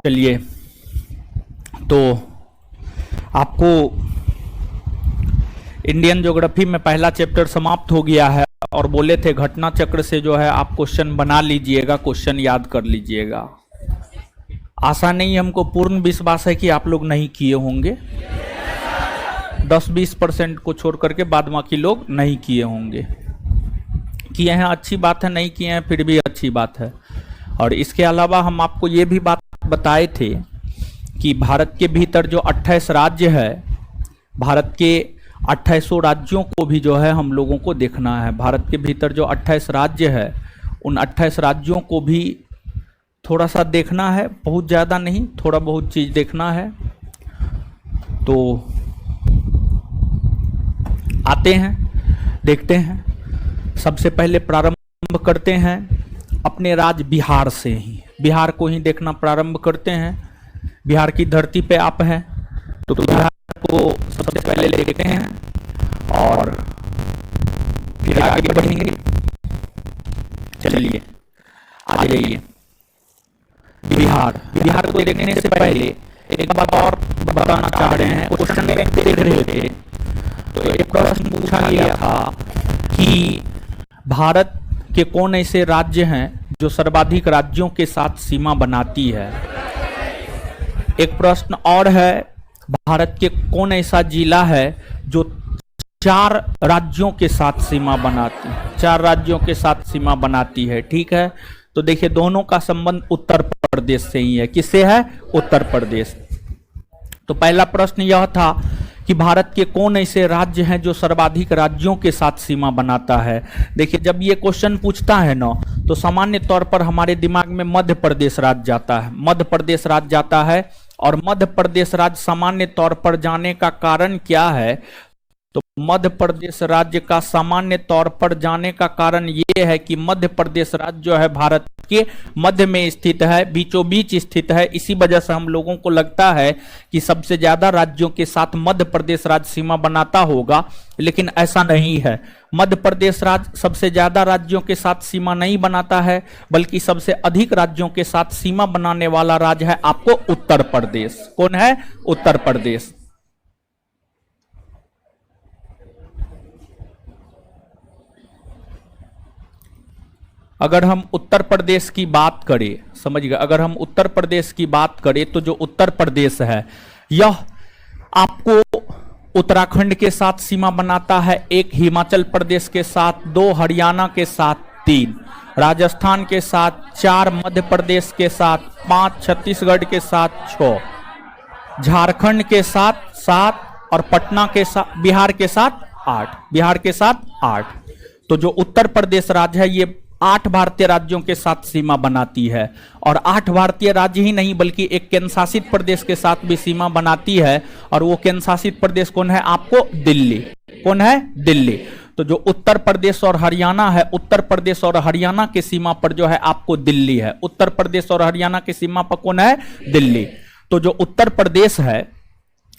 चलिए, तो आपको इंडियन ज्योग्राफी में पहला चैप्टर समाप्त हो गया है और बोले थे घटना चक्र से जो है आप क्वेश्चन बना लीजिएगा, क्वेश्चन याद कर लीजिएगा। आशा नहीं, हमको पूर्ण विश्वास है कि आप लोग नहीं किए होंगे। 10-20% को छोड़ करके बाद बाकी लोग नहीं किए होंगे। किए हैं अच्छी बात है, नहीं किए हैं फिर भी अच्छी बात है। और इसके अलावा हम आपको ये भी बात बताए थे कि भारत के भीतर जो 28 राज्य है, भारत के 2800 राज्यों को भी जो है हम लोगों को देखना है। भारत के भीतर जो 28 राज्य है, उन 28 राज्यों को भी थोड़ा सा देखना है, बहुत ज़्यादा नहीं, थोड़ा बहुत चीज़ देखना है। तो आते हैं, देखते हैं। सबसे पहले प्रारंभ करते हैं अपने राज्य बिहार से ही, बिहार को ही देखना प्रारंभ करते हैं। बिहार की धरती पे आप हैं तो बिहार को सबसे पहले देखते हैं और फिर आगे बढ़ेंगे। चलिए आ जाइए। बिहार, बिहार को देखने से पहले एक बात और बताना चाह रहे हैं। क्वेश्चन में देख रहे थे तो एक प्रश्न पूछा गया था कि भारत के कौन ऐसे राज्य हैं जो सर्वाधिक राज्यों के साथ सीमा बनाती है। एक प्रश्न और है, भारत के कौन ऐसा जिला है जो 4 राज्यों के साथ सीमा बनाती है, 4 राज्यों के साथ सीमा बनाती है। ठीक है, तो देखिए दोनों का संबंध उत्तर प्रदेश से ही है। किससे है? उत्तर प्रदेश। तो पहला प्रश्न यह था कि भारत के कौन ऐसे राज्य हैं जो सर्वाधिक राज्यों के साथ सीमा बनाता है। देखिए जब ये क्वेश्चन पूछता है ना, तो सामान्य तौर पर हमारे दिमाग में मध्य प्रदेश राज्य जाता है, मध्य प्रदेश राज्य जाता है। और मध्य प्रदेश राज्य सामान्य तौर पर जाने का कारण क्या है? तो मध्य प्रदेश राज्य का सामान्य तौर पर जाने का कारण ये है कि मध्य प्रदेश राज्य जो है भारत के मध्य में स्थित है, बीचों बीच स्थित है। इसी वजह से हम लोगों को लगता है कि सबसे ज्यादा राज्यों के साथ मध्य प्रदेश राज्य सीमा बनाता होगा, लेकिन ऐसा नहीं है। मध्य प्रदेश राज्य सबसे ज्यादा राज्यों के साथ सीमा नहीं बनाता है, बल्कि सबसे अधिक राज्यों के साथ सीमा बनाने वाला राज्य है आपको उत्तर प्रदेश। कौन है? उत्तर प्रदेश। अगर हम उत्तर प्रदेश की बात करें, समझिए, अगर हम उत्तर प्रदेश की बात करें तो जो उत्तर प्रदेश है यह आपको उत्तराखंड के साथ सीमा बनाता है, 1 हिमाचल प्रदेश के साथ, 2 हरियाणा के साथ, 3 राजस्थान के साथ, 4 मध्य प्रदेश के साथ, 5 छत्तीसगढ़ के साथ, 6 झारखंड के साथ, 7 और पटना के साथ, बिहार के साथ 8, बिहार के साथ 8। तो जो उत्तर प्रदेश राज्य है ये 8 भारतीय राज्यों के साथ सीमा बनाती है। और 8 भारतीय राज्य ही नहीं बल्कि एक केंद्र शासित प्रदेश के साथ भी सीमा बनाती है। और वो केंद्र शासित प्रदेश कौन है? आपको दिल्ली। कौन है? दिल्ली। तो जो उत्तर प्रदेश और हरियाणा है, उत्तर प्रदेश और हरियाणा की सीमा पर जो है आपको दिल्ली है। उत्तर प्रदेश और हरियाणा की सीमा पर कौन है? दिल्ली। तो जो उत्तर प्रदेश है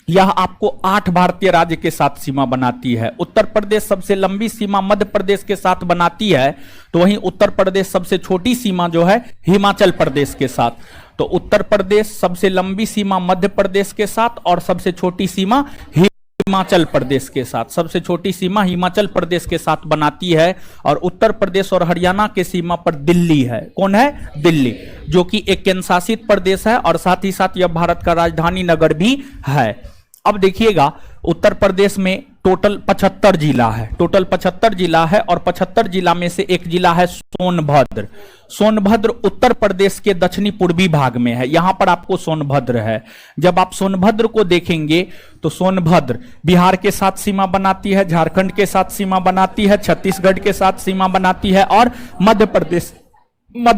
यह आपको 8 भारतीय राज्य के साथ सीमा बनाती है। उत्तर प्रदेश सबसे लंबी सीमा मध्य प्रदेश के साथ बनाती है, तो वहीं उत्तर प्रदेश सबसे छोटी सीमा जो है हिमाचल प्रदेश के साथ। तो उत्तर प्रदेश सबसे लंबी सीमा मध्य प्रदेश के साथ और सबसे छोटी सीमा हिमाचल प्रदेश के साथ, सबसे छोटी सीमा हिमाचल प्रदेश के साथ बनाती है। और उत्तर प्रदेश और हरियाणा के सीमा पर दिल्ली है। कौन है? दिल्ली, जो कि एक केंद्र शासित प्रदेश है और साथ ही साथ यह भारत का राजधानी नगर भी है। अब देखिएगा उत्तर प्रदेश में टोटल 75 जिला है, टोटल 75 जिला है और 75 जिला में से एक जिला है सोनभद्र। सोनभद्र उत्तर प्रदेश के दक्षिणी पूर्वी भाग में है, यहां पर आपको सोनभद्र है। जब आप सोनभद्र को देखेंगे तो सोनभद्र बिहार के साथ सीमा बनाती है, झारखंड के साथ सीमा बनाती है, छत्तीसगढ़ के साथ सीमा बनाती है और मध्य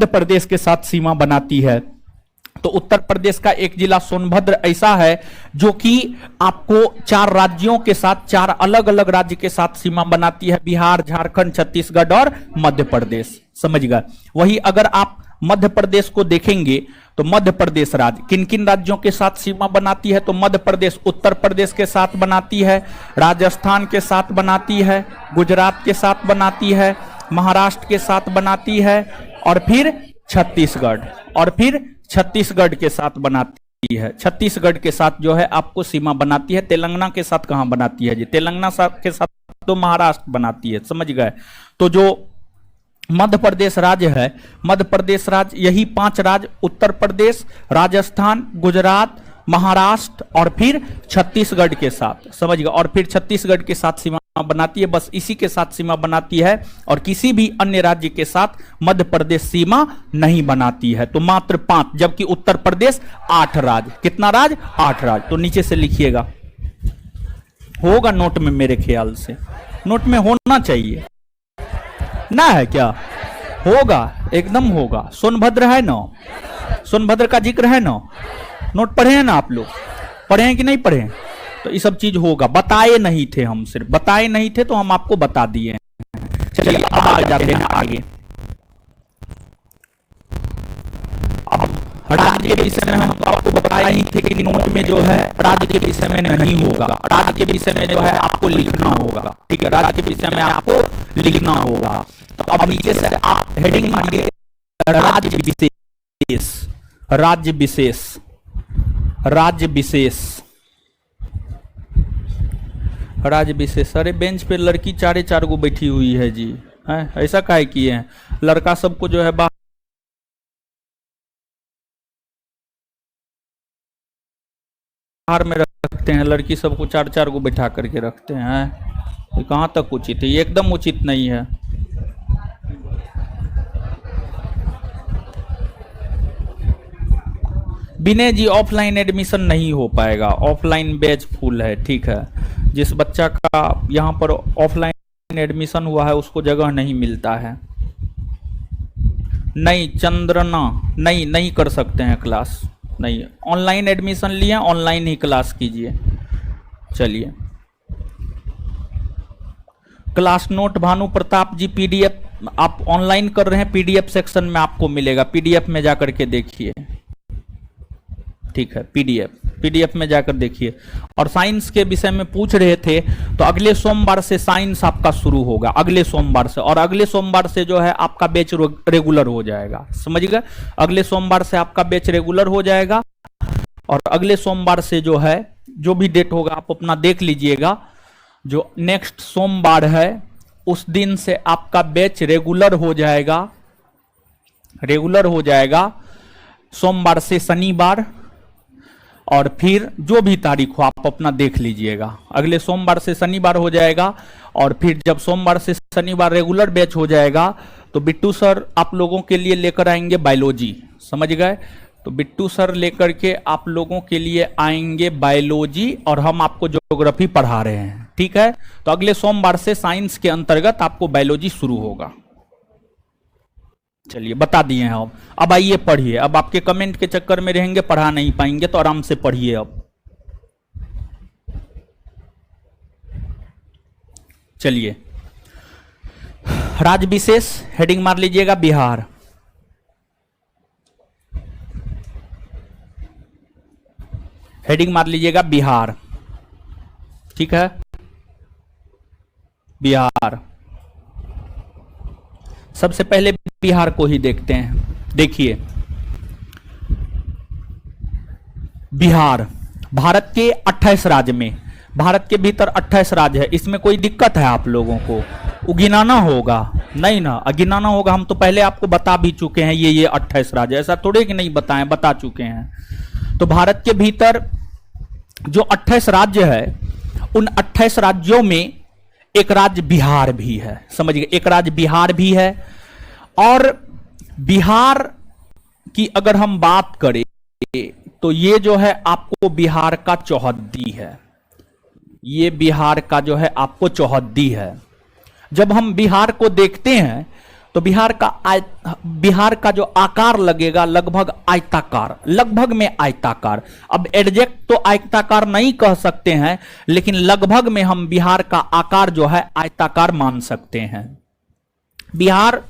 प्रदेश के साथ सीमा बनाती है। तो उत्तर प्रदेश का एक जिला सोनभद्र ऐसा है जो कि आपको 4 राज्यों के साथ, 4 अलग अलग राज्य के साथ सीमा बनाती है, बिहार, झारखंड, छत्तीसगढ़ और मध्य प्रदेश। समझ गए? वही अगर आप मध्य प्रदेश को देखेंगे तो मध्य प्रदेश राज्य किन किन राज्यों के साथ सीमा बनाती है? तो मध्य प्रदेश उत्तर प्रदेश के साथ बनाती है, राजस्थान के साथ बनाती है, गुजरात के साथ बनाती है, महाराष्ट्र के साथ बनाती है और फिर छत्तीसगढ़ छत्तीसगढ़ के साथ बनाती है, छत्तीसगढ़ के साथ जो है आपको सीमा बनाती है। तेलंगाना के साथ कहां बनाती है जी? तेलंगाना के साथ तो महाराष्ट्र बनाती है, समझ गए। तो जो मध्य प्रदेश राज्य है, मध्य प्रदेश राज्य, यही 5 राज्य उत्तर प्रदेश, राजस्थान, गुजरात, महाराष्ट्र और फिर छत्तीसगढ़ के साथ, समझ गए। और फिर छत्तीसगढ़ के साथ सीमा बनाती है, बस इसी के साथ सीमा बनाती है और किसी भी अन्य राज्य के साथ मध्य प्रदेश सीमा नहीं बनाती है। तो मात्र 5, जबकि उत्तर प्रदेश 8 राज्य। कितना राज्य? 8 राज्य। तो नीचे से लिखिएगा, होगा नोट में, मेरे ख्याल से नोट में होना चाहिए ना, है क्या? होगा, एकदम होगा। सोनभद्र है ना, सोनभद्र का जिक्र है ना, नोट पढ़े हैं ना आप लोग? पढ़े हैं कि नहीं पढ़े? तो ये सब चीज होगा, बताए नहीं थे हम, सिर्फ बताए नहीं थे तो हम आपको बता दिए हैं। चलिए अब आ जाते हैं आगे। अब राज्य के विषय में हम आपको बताया ही थे कि नोट में जो है राज्य के विषय में नहीं होगा, राज्य के विषय में जो है आपको लिखना होगा, ठीक है। राज्य के विषय में आपको लिखना होगा। तो अब नीचे से आप हेडिंग मारिए राज्य विशेष, राज्य विशेष, राज्य विशेष, राज्य विशेष। अरे बेंच पे लड़की 4 गो बैठी हुई है जी, है? ऐसा काहे किए हैं? लड़का सबको जो है बाहर में रखते हैं, लड़की सबको 4 गो बैठा करके रखते हैं। ये कहाँ तक उचित है? ये एकदम उचित नहीं है। विनय जी ऑफलाइन एडमिशन नहीं हो पाएगा, ऑफलाइन बैच फुल है, ठीक है। जिस बच्चा का यहाँ पर ऑफलाइन एडमिशन हुआ है उसको जगह नहीं मिलता है। नहीं चंद्रना, नहीं कर सकते हैं क्लास, नहीं। ऑनलाइन एडमिशन लिए, ऑनलाइन ही क्लास कीजिए। चलिए, क्लास नोट भानु प्रताप जी पीडीएफ आप ऑनलाइन कर रहे हैं, पीडीएफ सेक्शन में आपको मिलेगा, पीडीएफ में जाकर के देखिए, ठीक है। पीडीएफ में जाकर देखिए। और साइंस के विषय में पूछ रहे थे तो अगले सोमवार से साइंस आपका शुरू होगा, अगले सोमवार से। और अगले सोमवार से जो है आपका बैच रेगुलर हो जाएगा, समझ गए। अगले सोमवार से आपका बैच रेगुलर हो जाएगा और अगले सोमवार से जो है, जो भी डेट होगा आप अपना देख लीजिएगा, जो नेक्स्ट सोमवार है उस दिन से आपका बैच रेगुलर हो जाएगा, रेगुलर हो जाएगा सोमवार से शनिवार। और फिर जो भी तारीख हो आप अपना देख लीजिएगा, अगले सोमवार से शनिवार हो जाएगा। और फिर जब सोमवार से शनिवार रेगुलर बैच हो जाएगा तो बिट्टू सर आप लोगों के लिए लेकर आएंगे बायोलॉजी, समझ गए। तो बिट्टू सर लेकर के आप लोगों के लिए आएंगे बायोलॉजी और हम आपको ज्योग्राफी पढ़ा रहे हैं, ठीक है। तो अगले सोमवार से साइंस के अंतर्गत आपको बायोलॉजी शुरू होगा। चलिए बता दिए हैं हम। अब आइए पढ़िए, अब आपके कमेंट के चक्कर में रहेंगे, पढ़ा नहीं पाएंगे, तो आराम से पढ़िए। अब चलिए, राज्य विशेष हेडिंग मार लीजिएगा बिहार, हेडिंग मार लीजिएगा बिहार, ठीक है। बिहार, सबसे पहले बिहार को ही देखते हैं। देखिए, बिहार भारत के 28 राज्य में, भारत के भीतर 28 राज्य है। इसमें कोई दिक्कत है आप लोगों को? गिनाना होगा? नहीं ना, गिनाना होगा। हम तो पहले आपको बता भी चुके हैं ये 28 राज्य, ऐसा थोड़े कि नहीं बताएं, बता चुके हैं। तो भारत के भीतर जो 28 राज्य है, उन 28 राज्यों में एक राज्य बिहार भी है, समझिए, एक राज्य बिहार भी है। और बिहार की अगर हम बात करें तो ये जो है आपको बिहार का चौहद्दी है, ये बिहार का जो है आपको चौहद्दी है। जब हम बिहार को देखते हैं तो बिहार का जो आकार लगेगा लगभग आयताकार, लगभग में आयताकार। अब एग्जैक्ट तो आयताकार नहीं कह सकते हैं, लेकिन लगभग में हम बिहार का आकार जो है आयताकार मान सकते हैं। बिहार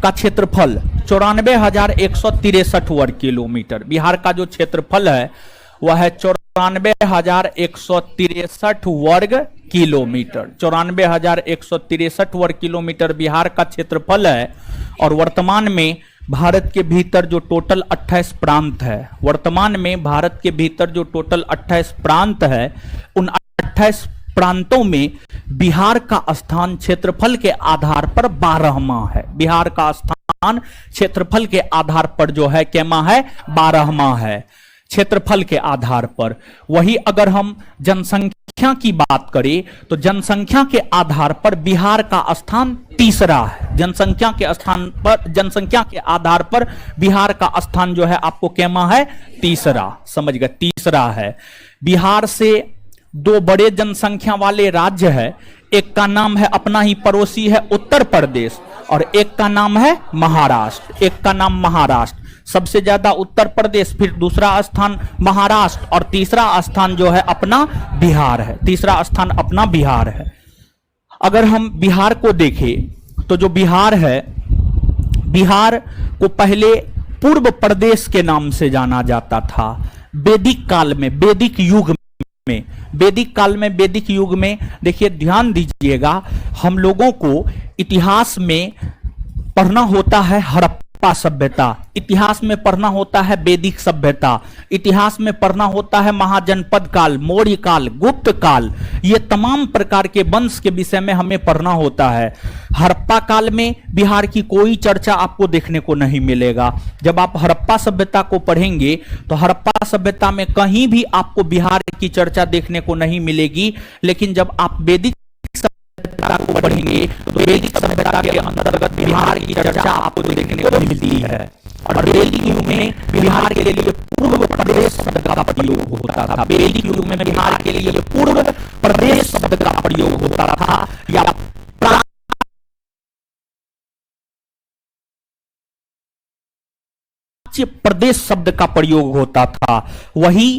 का क्षेत्रफल 94,163 वर्ग किलोमीटर, बिहार का जो क्षेत्रफल है वह है 94,163 वर्ग किलोमीटर, 94,163 वर्ग किलोमीटर बिहार का क्षेत्रफल है। और वर्तमान में भारत के भीतर जो टोटल 28 प्रांत है, वर्तमान में भारत के भीतर जो टोटल 28 प्रांत है, उन 28 प्रांतों में बिहार का स्थान क्षेत्रफल के आधार पर 12वां है। बिहार का स्थान क्षेत्रफल के आधार पर जो है कैमा है, 12वां है क्षेत्रफल के आधार पर। वही अगर हम जनसंख्या की बात करें तो जनसंख्या के आधार पर बिहार का स्थान तीसरा है। जनसंख्या के स्थान पर, जनसंख्या के आधार पर बिहार का स्थान जो है आपको कैमा है, तीसरा। समझ गए, तीसरा है। बिहार से दो बड़े जनसंख्या वाले राज्य है, एक का नाम है अपना ही पड़ोसी है उत्तर प्रदेश, और एक का नाम है महाराष्ट्र। एक का नाम महाराष्ट्र, सबसे ज्यादा उत्तर प्रदेश, फिर दूसरा स्थान महाराष्ट्र, और तीसरा स्थान जो है अपना बिहार है। तीसरा स्थान अपना बिहार है। अगर हम बिहार को देखें तो जो बिहार है, बिहार को पहले पूर्व प्रदेश के नाम से जाना जाता था। वैदिक काल में, वैदिक युग में, वैदिक काल में, वैदिक युग में देखिए, ध्यान दीजिएगा, हम लोगों को इतिहास में पढ़ना होता है हड़प्पा सभ्यता, इतिहास में पढ़ना होता है वैदिक सभ्यता, इतिहास में पढ़ना होता है महाजनपद काल, मौर्य काल, गुप्त काल, ये तमाम प्रकार के वंश के विषय में हमें पढ़ना होता है। हड़प्पा काल में बिहार की कोई चर्चा आपको देखने को नहीं मिलेगा। जब आप हड़प्पा सभ्यता को पढ़ेंगे तो हड़प्पा सभ्यता में कहीं भी आपको बिहार की चर्चा देखने को नहीं मिलेगी। लेकिन जब आप वैदिक सभ्यता को पढ़ेंगे तो वैदिक सभ्यता के अंतर्गत बिहार की चर्चा आपको देखने को मिलती है। और वैदिक युग में बिहार के लिए पूर्व प्रदेश शब्द का प्रयोग होता था। वैदिक युग में बिहार के लिए पूर्व प्रदेश शब्द का प्रयोग होता था, या प्रदेश शब्द का प्रयोग होता था। वही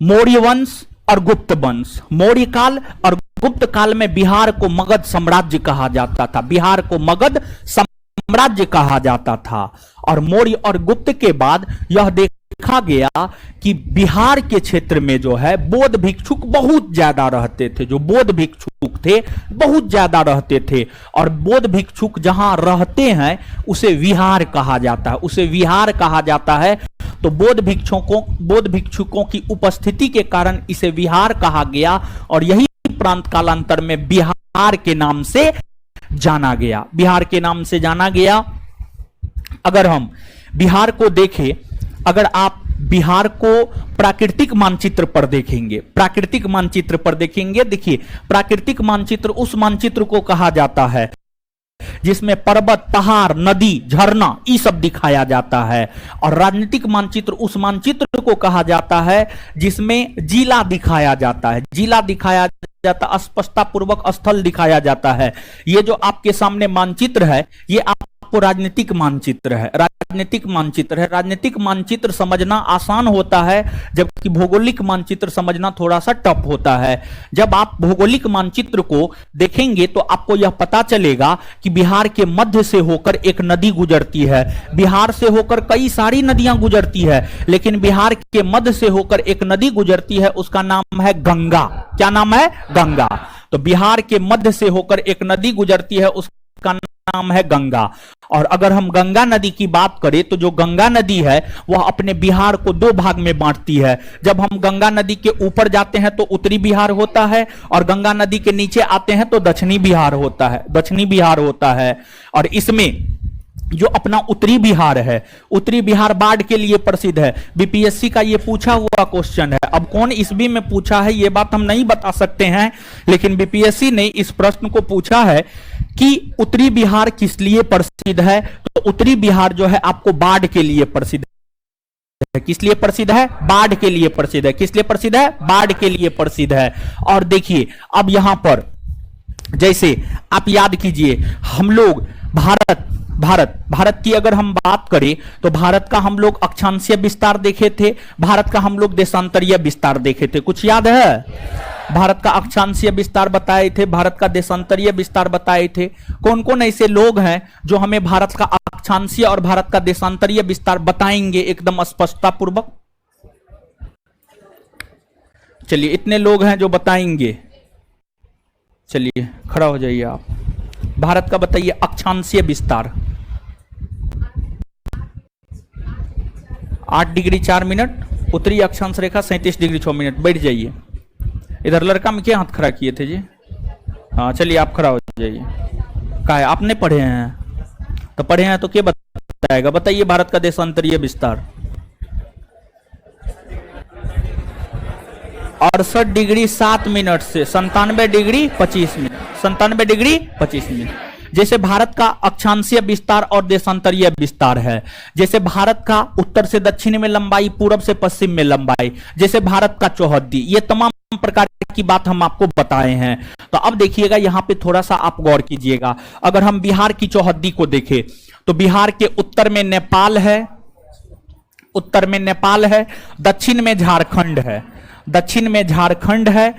मौर्य वंश और गुप्त वंश, मौर्य काल और गुप्त काल में बिहार को मगध साम्राज्य कहा जाता था। बिहार को मगध साम्राज्य कहा जाता था। और मौर्य और गुप्त के बाद यह देखा गया कि बिहार के क्षेत्र में जो है बौद्ध भिक्षुक बहुत ज्यादा रहते थे। जो बौद्ध भिक्षुक थे बहुत ज्यादा रहते थे, और बौद्ध भिक्षुक जहां रहते हैं उसे विहार कहा जाता है, उसे विहार कहा जाता है। तो बौद्ध भिक्षुकों की उपस्थिति के कारण इसे विहार कहा गया, और यही प्रांत कालांतर में बिहार के नाम से जाना गया। बिहार के नाम से जाना गया। अगर हम बिहार को देखें, अगर आप बिहार को प्राकृतिक मानचित्र पर देखेंगे, प्राकृतिक मानचित्र पर देखेंगे, देखिए प्राकृतिक मानचित्र उस मानचित्र को कहा जाता है जिसमें पर्वत, पहाड़, नदी, झरना ये सब दिखाया जाता है। और राजनीतिक मानचित्र उस मानचित्र को कहा जाता है जिसमें जिला दिखाया जाता है, जिला दिखाया जाता, स्पष्टता पूर्वक स्थल दिखाया जाता है। ये जो आपके सामने मानचित्र है ये आपको राजनीतिक मानचित्र है, राजनीतिक मानचित्र है। राजनीतिक मानचित्र समझना आसान होता है, जबकि भौगोलिक मानचित्र समझना थोड़ा सा टफ होता है। जब आप भौगोलिक मानचित्र को देखेंगे तो आपको यह पता चलेगा कि बिहार के मध्य से होकर एक नदी गुजरती है। बिहार से होकर कई सारी नदियां गुजरती है, लेकिन बिहार के मध्य से होकर एक नदी गुजरती है, उसका नाम है गंगा। क्या नाम है? गंगा। तो बिहार के मध्य से होकर एक नदी गुजरती है, उसका नाम है गंगा। और अगर हम गंगा नदी की बात करें तो जो गंगा नदी है वह अपने बिहार को दो भाग में बांटती है। जब हम गंगा नदी के ऊपर जाते हैं तो उत्तरी बिहार होता है, और गंगा नदी के नीचे आते हैं तो दक्षिणी बिहार होता है, दक्षिणी बिहार होता है। और इसमें जो अपना उत्तरी बिहार है, उत्तरी बिहार बाढ़ के लिए प्रसिद्ध है। बीपीएससी का ये पूछा हुआ क्वेश्चन है। अब कौन ईस्वी में पूछा है ये बात हम नहीं बता सकते हैं, लेकिन बीपीएससी ने इस प्रश्न को पूछा है कि उत्तरी बिहार किस लिए प्रसिद्ध है। तो उत्तरी बिहार जो है आपको बाढ़ के लिए प्रसिद्ध है। किस लिए प्रसिद्ध है? बाढ़ के लिए प्रसिद्ध है। किस लिए प्रसिद्ध है? बाढ़ के लिए प्रसिद्ध है। और देखिए अब यहां पर जैसे आप याद कीजिए, हम लोग भारत की अगर हम बात करें तो भारत का हम लोग अक्षांशीय विस्तार देखे थे, भारत का हम लोग देशांतरीय विस्तार देखे थे। कुछ याद है? भारत का अक्षांशीय विस्तार बताए थे, भारत का देशांतरीय विस्तार बताए थे। कौन कौन ऐसे लोग हैं जो हमें भारत का अक्षांशीय और भारत का देशांतरीय विस्तार बताएंगे एकदम स्पष्टता पूर्वक? चलिए, इतने लोग हैं जो बताएंगे। चलिए खड़ा हो जाइए आप। भारत का बताइए अक्षांशीय विस्तार। 8 डिग्री 4 मिनट, उत्तरी अक्षांश रेखा 37 डिग्री 6 मिनट। बैठ जाइए। इधर लड़का में क्या हाथ खड़ा किए थे जी? हाँ चलिए आप खड़ा हो जाइए। क्या है, आपने पढ़े हैं? तो पढ़े हैं तो क्या बताएगा? बताइए भारत का देशांतरीय विस्तार। 68 डिग्री 7 मिनट से 97 डिग्री 25 मिनट, 97 डिग्री 25 मिनट। जैसे भारत का अक्षांशीय विस्तार और देशांतरीय विस्तार है, जैसे भारत का उत्तर से दक्षिण में लंबाई, पूरब से पश्चिम में लंबाई, जैसे भारत का चौहद्दी, ये तमाम प्रकार की बात हम आपको बताए हैं। तो अब देखिएगा यहां पे थोड़ा सा आप गौर कीजिएगा। अगर हम बिहार की चौहद्दी को देखें तो बिहार के उत्तर में नेपाल है, उत्तर में नेपाल है, दक्षिण में झारखंड है, दक्षिण में झारखंड है,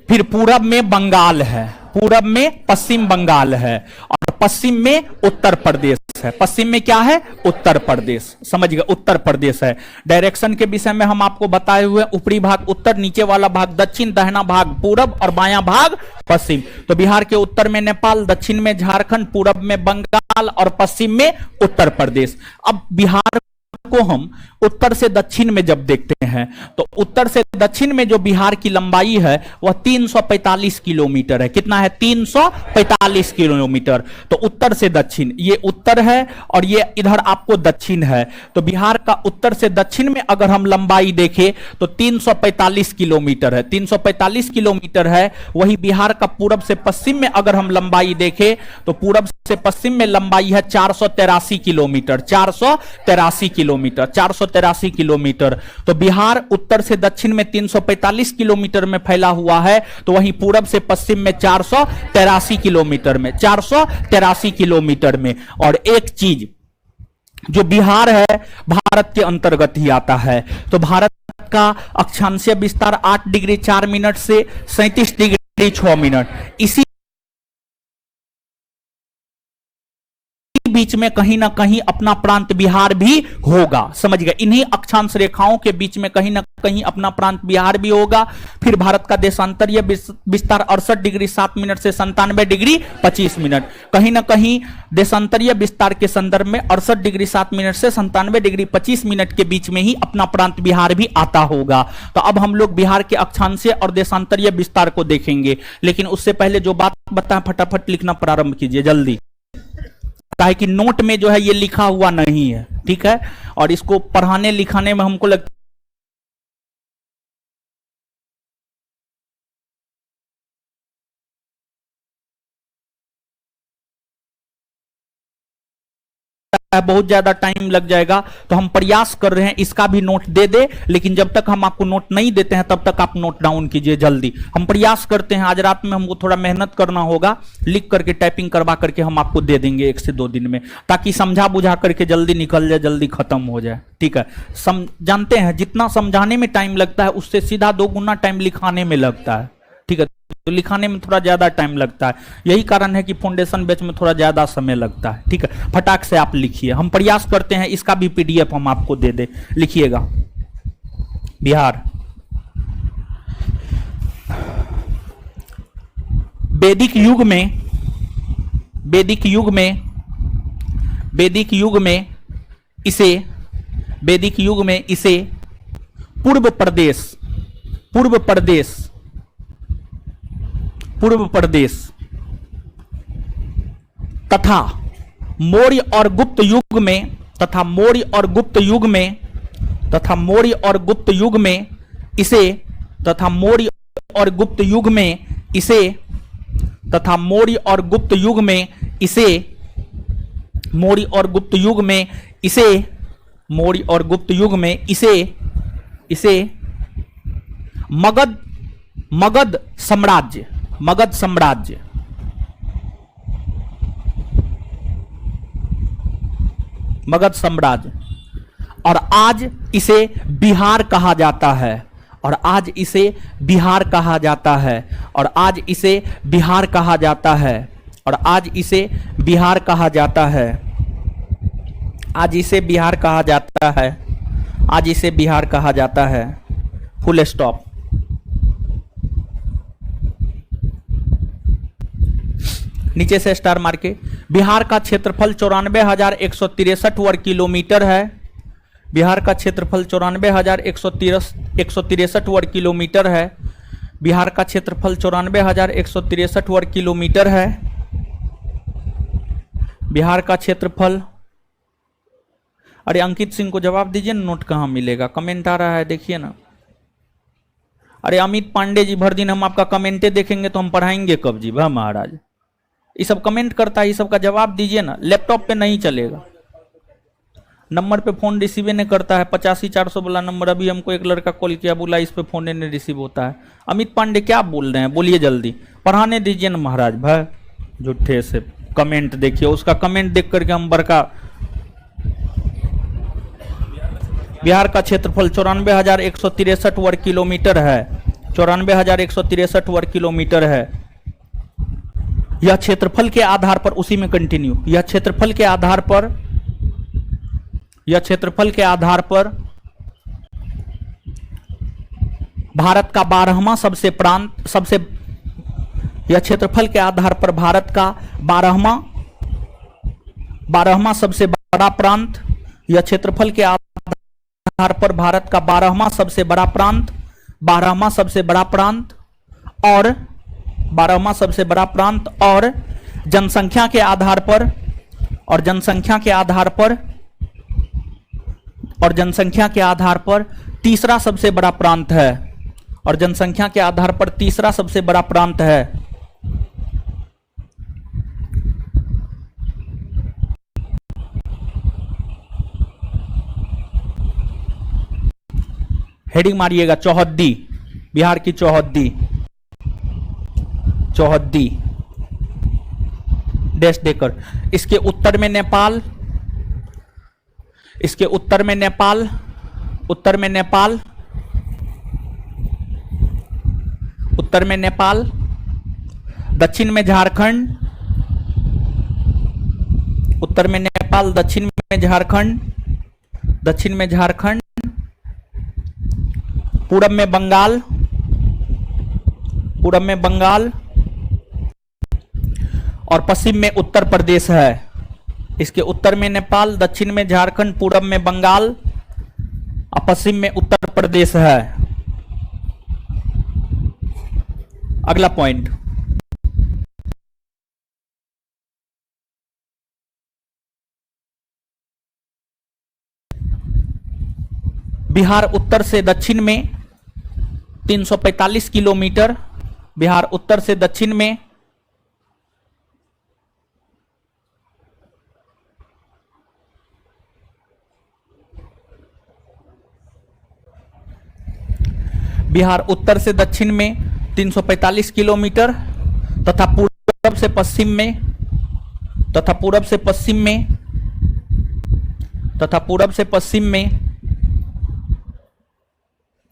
फिर पूरब में बंगाल है, पूरब में पश्चिम बंगाल है, और पश्चिम में उत्तर प्रदेश है। पश्चिम में क्या है? उत्तर प्रदेश। समझ गए, उत्तर प्रदेश है। डायरेक्शन के विषय में हम आपको बताए हुए, ऊपरी भाग उत्तर, नीचे वाला भाग दक्षिण, दाहिना भाग पूरब और बायां भाग पश्चिम। तो बिहार के उत्तर में नेपाल, दक्षिण में झारखंड, पूरब में बंगाल और पश्चिम में उत्तर प्रदेश। अब बिहार को हम उत्तर से दक्षिण में जब देखते हैं तो उत्तर से दक्षिण में जो बिहार की लंबाई है वह 345 किलोमीटर है। कितना है? 345 किलोमीटर। तो उत्तर से दक्षिण, ये उत्तर है और ये इधर आपको दक्षिण है। तो बिहार का उत्तर से दक्षिण में अगर हम लंबाई देखें तो 345 किलोमीटर है, 345 किलोमीटर है। वही बिहार का पूरब से पश्चिम में अगर हम लंबाई देखें तो पूरब से पश्चिम में लंबाई है 483 किलोमीटर, 483 किलोमीटर, 483 किलोमीटर। तो बिहार उत्तर से दक्षिण में 345 किलोमीटर में फैला हुआ है, तो वहीं पूरब से पश्चिम में 483 किलोमीटर में, 483 किलोमीटर में। और एक चीज, जो बिहार है भारत के अंतर्गत ही आता है। तो भारत का अक्षांशीय विस्तार 8 डिग्री 4 मिनट से 37 डिग्री 6 मिनट। इसी बीच में कहीं ना कहीं अपना प्रांत बिहार भी होगा। समझ गए? इन्हीं अक्षांश रेखाओं के बीच में कहीं ना कहीं अपना प्रांत बिहार भी होगा। फिर भारत का देशांतरीय विस्तार 68 डिग्री 7 मिनट से 97 डिग्री 25 मिनट। कहीं ना कहीं देशांतरीय विस्तार के संदर्भ में 68 डिग्री 7 मिनट से 97 डिग्री 25 मिनट के बीच में ही अपना प्रांत बिहार भी आता होगा। तो अब हम लोग बिहार के अक्षांशीय और देशांतरीय विस्तार को देखेंगे, लेकिन उससे पहले जो बात बताएं फटाफट लिखना प्रारंभ कीजिए जल्दी, ताकि कि नोट में जो है ये लिखा हुआ नहीं है, ठीक है? और इसको पढ़ाने लिखाने में हमको लगता है बहुत ज्यादा टाइम लग जाएगा। तो हम प्रयास कर रहे हैं इसका भी नोट दे दे, लेकिन जब तक हम आपको नोट नहीं देते हैं तब तक आप नोट डाउन कीजिए जल्दी। हम प्रयास करते हैं, आज रात में हमको थोड़ा मेहनत करना होगा, लिख करके टाइपिंग करवा करके हम आपको दे देंगे 1 से 2 दिन में, ताकि समझा बुझा करके जल्दी निकल जाए, जल्दी खत्म हो जाए, ठीक है? जानते हैं जितना समझाने में टाइम लगता है उससे सीधा 2 गुना टाइम लिखाने में लगता है, ठीक है? तो लिखाने में थोड़ा ज्यादा टाइम लगता है, यही कारण है कि फाउंडेशन बैच में थोड़ा ज्यादा समय लगता है, ठीक है? फटाक से आप लिखिए, हम प्रयास करते हैं इसका भी पीडीएफ हम आपको दे दे। लिखिएगा बिहार। वैदिक युग में, वैदिक युग में, वैदिक युग में इसे, वैदिक युग में इसे पूर्व प्रदेश, पूर्व प्रदेश, पूर्व प्रदेश तथा मौर्य और गुप्त युग में, तथा मौर्य और गुप्त युग में, तथा मौर्य और गुप्त युग में इसे, तथा मौर्य और गुप्त युग में इसे, तथा मौर्य और गुप्त युग में इसे, मौर्य और गुप्त युग में इसे, मौर्य और गुप्त युग में इसे, इसे मगध, मगध साम्राज्य, मगध साम्राज्य, मगध साम्राज्य, और आज इसे बिहार कहा जाता है, और आज इसे बिहार कहा जाता है, और आज इसे बिहार कहा जाता है, और आज इसे बिहार कहा जाता है, आज इसे बिहार कहा जाता है, आज इसे बिहार कहा जाता है। Full stop. नीचे से स्टार मार के। बिहार का क्षेत्रफल 94,163 वर्ग किलोमीटर है। बिहार का क्षेत्रफल 94,163 वर्ग किलोमीटर है। बिहार का क्षेत्रफल 94,163 वर्ग किलोमीटर है। बिहार का क्षेत्रफल, अरे अंकित सिंह को जवाब दीजिए ना, नोट कहाँ मिलेगा, कमेंट आ रहा है देखिए ना। अरे अमित पांडे जी, भर दिन हम आपका कमेंटे देखेंगे तो हम पढ़ाएंगे कब जी? वाह महाराज, ये सब कमेंट करता है, ये सब का जवाब दीजिए ना। लैपटॉप पे नहीं चलेगा, नंबर पे फोन रिसीव नहीं करता है। 85-400 वाला नंबर, अभी हमको एक लड़का कॉल किया, बोला इस पे फोन नहीं रिसीव होता है। अमित पांडे क्या बोल रहे हैं, बोलिए जल्दी, पढ़ाने दीजिए ना महाराज। भाई झूठे से कमेंट देखिए, उसका कमेंट देख करके हम बड़का। बिहार का क्षेत्रफल 94,163 वर्ग किलोमीटर है। 94,163 वर्ग किलोमीटर है। यह क्षेत्रफल के आधार पर, उसी में कंटिन्यू, यह क्षेत्रफल के आधार पर, यह क्षेत्रफल के आधार पर भारत का 12वां सबसे प्रांत, सबसे, यह क्षेत्रफल के आधार पर भारत का 12वां सबसे बड़ा प्रांत, यह क्षेत्रफल के आधार पर भारत का 12वां सबसे बड़ा प्रांत, 12वां सबसे बड़ा प्रांत और 12वां सबसे बड़ा प्रांत, और जनसंख्या के आधार पर, और जनसंख्या के आधार पर, और जनसंख्या के आधार पर तीसरा सबसे बड़ा प्रांत है, और जनसंख्या के आधार पर तीसरा सबसे बड़ा प्रांत है। हेडिंग मारिएगा, चौहद्दी, बिहार की चौहद्दी, चौहद्दी डैश देकर। इसके उत्तर में नेपाल, इसके उत्तर में नेपाल, उत्तर में नेपाल, उत्तर में नेपाल, दक्षिण में झारखंड, उत्तर में नेपाल, दक्षिण में झारखंड, दक्षिण में झारखंड, पूरब में बंगाल, पूरब में बंगाल, और पश्चिम में उत्तर प्रदेश है। इसके उत्तर में नेपाल, दक्षिण में झारखंड, पूरब में बंगाल और पश्चिम में उत्तर प्रदेश है। अगला पॉइंट, बिहार उत्तर से दक्षिण में 345 किलोमीटर, बिहार उत्तर से दक्षिण में बिहार उत्तर से दक्षिण में 345 किलोमीटर तथा पूर्व से पश्चिम में, तथा पूरब से पश्चिम में, तथा पूरब से पश्चिम में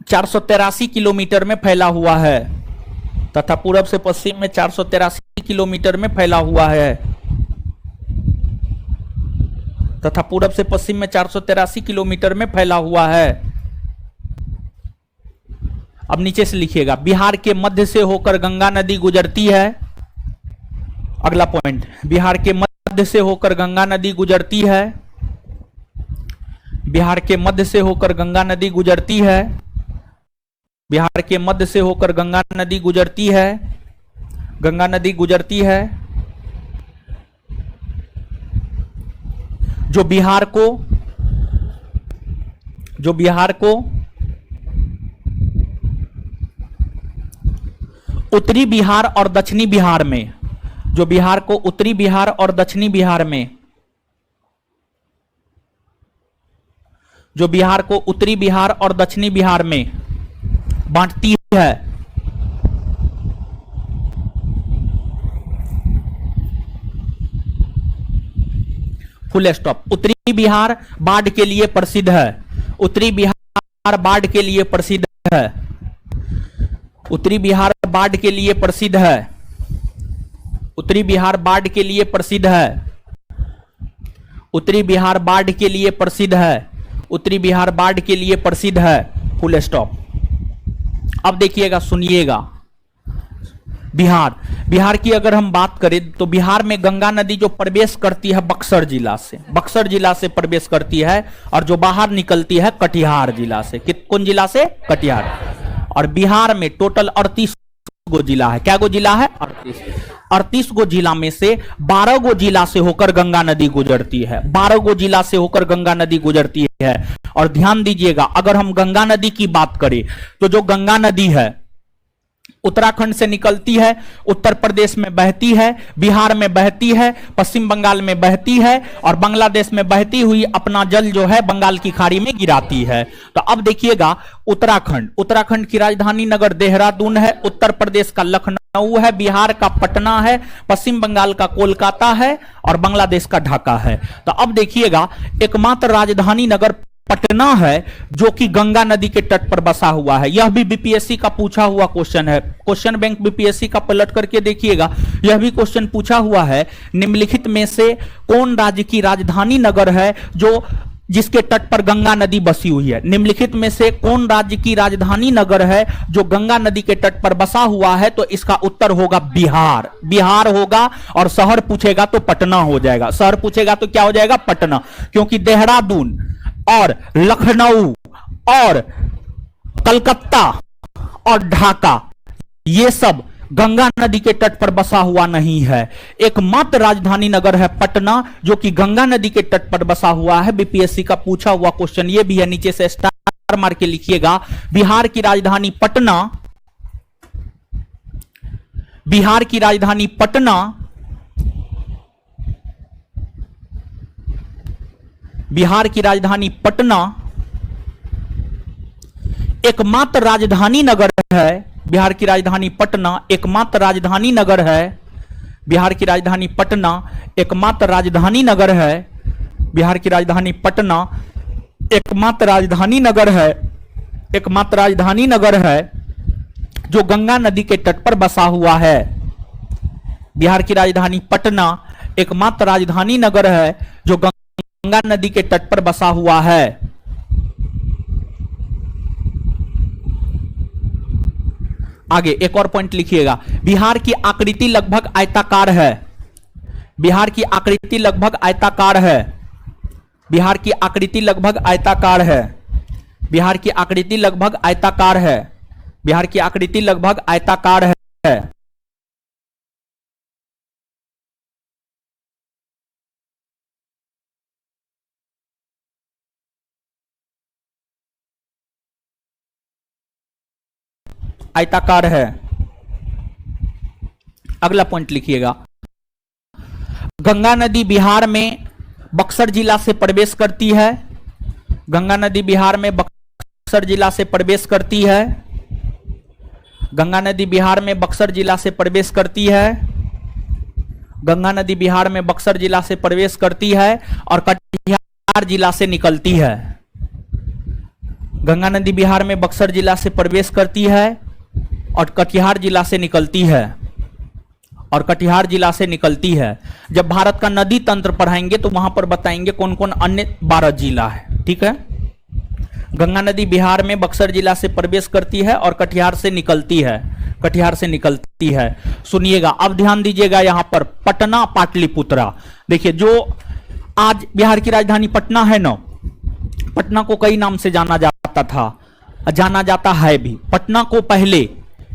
483 किलोमीटर में फैला हुआ है, तथा पूरब से पश्चिम में 483 किलोमीटर में फैला हुआ है, तथा पूरब से पश्चिम में 483 किलोमीटर में फैला हुआ है। अब नीचे से लिखिएगा, बिहार के मध्य से होकर गंगा नदी गुजरती है। अगला पॉइंट, बिहार के मध्य से होकर गंगा नदी गुजरती है, बिहार के मध्य से होकर गंगा नदी गुजरती है, बिहार के मध्य से होकर गंगा नदी गुजरती है, गंगा नदी गुजरती है, जो बिहार को, जो बिहार को उत्तरी बिहार और दक्षिणी बिहार में, जो बिहार को उत्तरी बिहार और दक्षिणी बिहार में, जो बिहार को उत्तरी बिहार और दक्षिणी बिहार में बांटती है। Full stop. उत्तरी बिहार बाढ़ के लिए प्रसिद्ध है, उत्तरी बिहार बाढ़ के लिए प्रसिद्ध है, उत्तरी बिहार बाढ़ के लिए प्रसिद्ध है, उत्तरी बिहार बाढ़ के लिए प्रसिद्ध है, उत्तरी बिहार बाढ़ के लिए प्रसिद्ध है, उत्तरी बिहार बाढ़ के लिए प्रसिद्ध है। Full stop. अब देखिएगा, सुनिएगा, बिहार। बिहार की अगर हम बात करें तो बिहार में गंगा नदी जो प्रवेश करती है बक्सर जिला से प्रवेश करती है, और जो बाहर निकलती है कटिहार जिला से। कौन जिला से? कटिहार। और बिहार में टोटल 38 गो जिला है। क्या गो जिला है? 38 गो जिला में से 12 गो जिला से होकर गंगा नदी गुजरती है। 12 गो जिला से होकर गंगा नदी गुजरती है। और ध्यान दीजिएगा, अगर हम गंगा नदी की बात करें तो जो गंगा नदी है उत्तराखंड से निकलती है, उत्तर प्रदेश में बहती है, बिहार में बहती है, पश्चिम बंगाल में बहती है, और बांग्लादेश में बहती हुई अपना जल जो है बंगाल की खाड़ी में गिराती है। तो अब देखिएगा, उत्तराखंड की राजधानी नगर देहरादून है, उत्तर प्रदेश का लखनऊ है, बिहार का पटना है, पश्चिम बंगाल का कोलकाता है, और बांग्लादेश का ढाका है। तो अब देखिएगा, एकमात्र राजधानी नगर पटना है जो कि गंगा नदी के तट पर बसा हुआ है। यह भी बीपीएससी का पूछा हुआ क्वेश्चन है। क्वेश्चन बैंक बीपीएससी का पलट करके देखिएगा, यह भी क्वेश्चन पूछा हुआ है, निम्नलिखित में से कौन राज्य की राजधानी नगर है जिसके तट पर गंगा नदी बसी हुई है? निम्नलिखित में से कौन राज्य की राजधानी नगर है जो गंगा नदी के तट पर बसा हुआ है? तो इसका उत्तर होगा बिहार। बिहार होगा, और शहर पूछेगा तो पटना हो जाएगा। शहर पूछेगा तो क्या हो जाएगा? पटना। क्योंकि देहरादून और लखनऊ और कलकत्ता और ढाका ये सब गंगा नदी के तट पर बसा हुआ नहीं है। एकमात्र राजधानी नगर है पटना जो कि गंगा नदी के तट पर बसा हुआ है। बीपीएससी का पूछा हुआ क्वेश्चन ये भी है, नीचे से स्टार मार के लिखिएगा। बिहार की राजधानी पटना, बिहार की राजधानी पटना, बिहार की राजधानी पटना एकमात्र राजधानी नगर है। बिहार की राजधानी पटना एकमात्र राजधानी नगर है। बिहार की राजधानी पटना एकमात्र राजधानी नगर है। बिहार की राजधानी पटना एकमात्र राजधानी नगर है। एकमात्र राजधानी नगर है जो गंगा नदी के तट पर बसा हुआ है। बिहार की राजधानी पटना एकमात्र राजधानी नगर है जो गंगा नदी के तट पर बसा हुआ है। आगे एक और पॉइंट लिखिएगा, बिहार की आकृति लगभग आयताकार है। बिहार की आकृति लगभग आयताकार है। बिहार की आकृति लगभग आयताकार है। बिहार की आकृति लगभग आयताकार है। बिहार की आकृति लगभग आयताकार है। आयताकार है। अगला पॉइंट लिखिएगा, गंगा नदी बिहार में बक्सर जिला से प्रवेश करती है। गंगा नदी बिहार में बक्सर जिला से प्रवेश करती है। गंगा नदी बिहार में बक्सर जिला से प्रवेश करती है। गंगा नदी बिहार में बक्सर जिला से प्रवेश करती है और कटिहार जिला से निकलती है। गंगा नदी बिहार में बक्सर जिला से प्रवेश करती है और कटिहार जिला से निकलती है। और कटिहार जिला से निकलती है। जब भारत का नदी तंत्र पढ़ाएंगे तो वहां पर बताएंगे कौन कौन अन्य 12 जिला है। ठीक है, गंगा नदी बिहार में बक्सर जिला से प्रवेश करती है और कटिहार से निकलती है। कटिहार से निकलती है। सुनिएगा, अब ध्यान दीजिएगा, यहां पर पटना पाटलिपुत्रा। देखिए, जो आज बिहार की राजधानी पटना है ना, पटना को कई नाम से जाना जाता था, जाना जाता है भी। पटना को पहले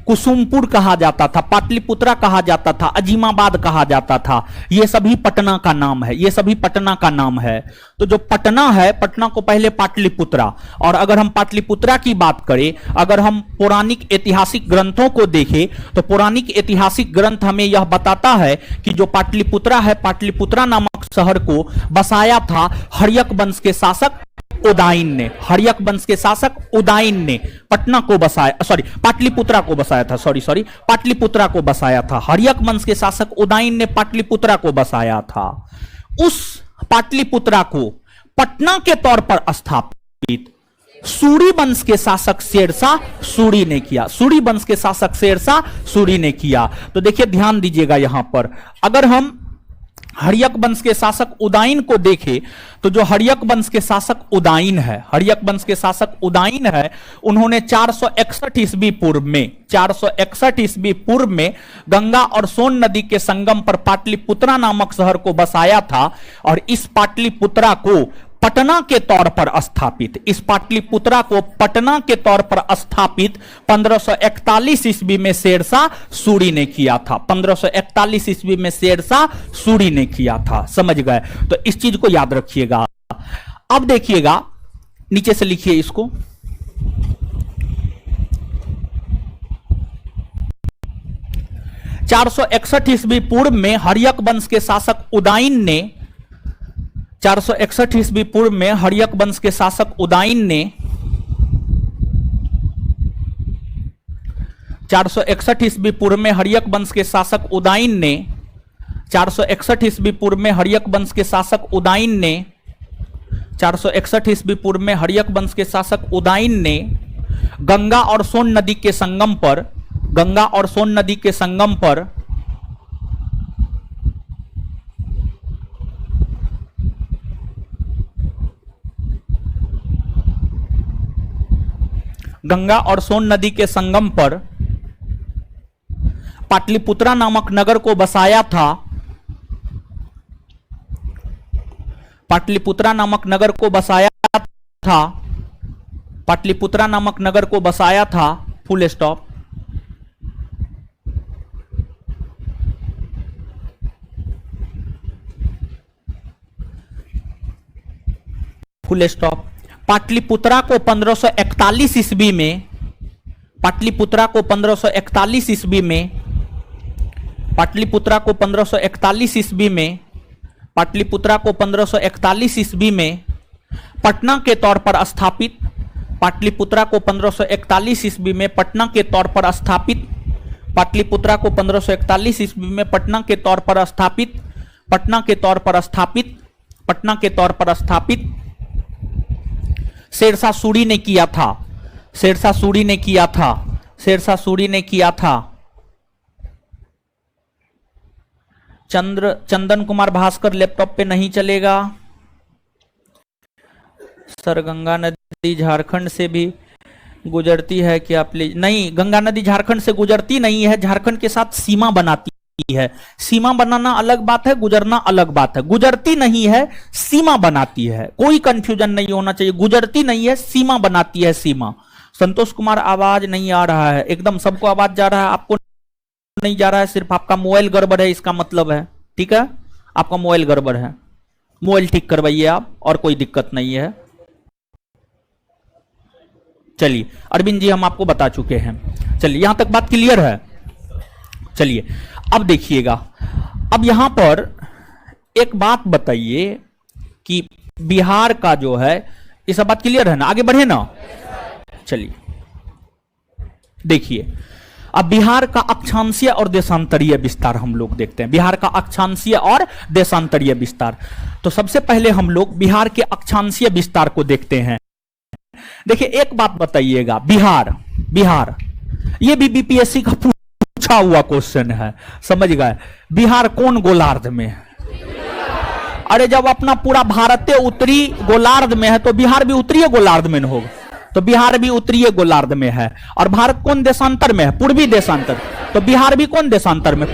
कुसुमपुर कहा जाता था, पाटलिपुत्रा कहा जाता था, अजीमाबाद कहा जाता था। ये सभी पटना का नाम है। ये सभी पटना का नाम है। तो जो पटना है, पटना को पहले पाटलिपुत्रा। और अगर हम पाटलिपुत्रा की बात करें, अगर हम पौराणिक ऐतिहासिक ग्रंथों को देखें तो पौराणिक ऐतिहासिक ग्रंथ हमें यह बताता है कि जो पाटलिपुत्रा है, पाटलिपुत्रा नामक शहर को बसाया था हर्यक वंश के शासक उदाइन ने। हर्यक वंश के शासक उदाइन ने पटना को बसाया, सॉरी पाटलिपुत्रा को बसाया था, सॉरी पाटलिपुत्रा को बसाया था। हर्यक वंश के शासक उदाइन ने पाटलिपुत्रा को बसाया था। उस पाटलिपुत्रा को पटना के तौर पर स्थापित सूरी वंश के शासक शेरशाह सूरी ने किया। सूरी वंश के शासक शेरशाह सूरी ने किया। तो देखिए, ध्यान दीजिएगा, यहां पर अगर हम हर्यक वंश के शासक उदाइन को देखे तो जो हर्यक वंश के शासक उदाइन है, हर्यक वंश के शासक उदाइन है, उन्होंने 461 ईस्वी पूर्व में 461 ईस्वी पूर्व में गंगा और सोन नदी के संगम पर पाटलिपुत्रा नामक शहर को बसाया था और इस पाटलिपुत्रा को पटना के तौर पर स्थापित, इस पाटलिपुत्रा को पटना के तौर पर स्थापित 1541 ईस्वी में शेरशाह सूरी ने किया था। 1541 ईस्वी में शेरशाह सूरी ने किया था। समझ गए? तो इस चीज को याद रखिएगा। अब देखिएगा, नीचे से लिखिए इसको। (461 ईस्वी पूर्व में हर्यक वंश के शासक उदाइन ने 461 ईस्वी पूर्व में हर्यक वंश के शासक उदाइन ने 461 ईस्वी पूर्व में हर्यक वंश के शासक उदाइन ने 461 ईस्वी पूर्व में हर्यक वंश के शासक उदाइन ने 461 ईस्वी पूर्व में हर्यक वंश के शासक उदाइन ने गंगा और सोन नदी के संगम पर, गंगा और सोन नदी के संगम पर गंगा और सोन नदी के संगम पर पाटलिपुत्रा नामक नगर को बसाया था। पाटलिपुत्रा नामक नगर को बसाया था। पाटलिपुत्रा नामक नगर को बसाया था। Full stop. Full stop. Pataliputra को 1541 ईस्वी में, पाटलिपुत्रा को 1541 ईस्वी में, पाटलिपुत्रा को 1541 ईस्वी में, पाटलिपुत्रा को 1541 ईस्वी में पटना के तौर पर स्थापित, पाटलिपुत्रा को 1541 ईस्वी में पटना के तौर पर स्थापित, पाटलिपुत्रा को 1541 ईस्वी में पटना के तौर पर स्थापित, पटना के तौर पर स्थापित, पटना के तौर पर स्थापित शेरशाह सूरी ने किया था। शेरशाह सूरी ने किया था। शेरशाह सूरी ने किया था। चंदन कुमार भास्कर, लैपटॉप पे नहीं चलेगा सर। गंगा नदी झारखंड से भी गुजरती है क्या प्लीज? नहीं, गंगा नदी झारखंड से गुजरती नहीं है, झारखंड के साथ सीमा बनाती है। सीमा बनाना अलग बात है, गुजरना अलग बात है। गुजरती नहीं है, सीमा बनाती है। कोई कंफ्यूजन नहीं होना चाहिए। गुजरती नहीं है, सीमा बनाती है। सीमा। संतोष कुमार, आवाज नहीं आ रहा है। एकदम सबको आवाज जा रहा है, आपको नहीं जा रहा है। सिर्फ आपका मोबाइल गड़बड़ है, इसका मतलब है। ठीक है, आपका मोबाइल गड़बड़ है। मोबाइल ठीक करवाइए आप, और कोई दिक्कत नहीं है। चलिए अरविंद जी, हम आपको बता चुके हैं। चलिए, यहां तक बात क्लियर है। चलिए अब देखिएगा, अब यहां पर एक बात बताइए कि बिहार का जो है, ये सब बात क्लियर है ना? आगे बढ़े ना। चलिए देखिए, अब बिहार का अक्षांशीय और देशांतरीय विस्तार हम लोग देखते हैं। बिहार का अक्षांशीय और देशांतरीय विस्तार। तो सबसे पहले हम लोग बिहार के अक्षांशीय विस्तार को देखते हैं। देखिए एक बात बताइएगा, बिहार, बिहार ये भी बीपीएससी का पूछा हुआ क्वेश्चन है, समझ गए? बिहार कौन गोलार्ध में है? अरे जब अपना पूरा भारत उत्तरी गोलार्ध में है तो बिहार भी उत्तरीय गोलार्ध में होगा। तो बिहार भी उत्तरीय गोलार्ध में है। और भारत कौन देशांतर में है? पूर्वी देशांतर। तो बिहार भी कौन देशांतर में?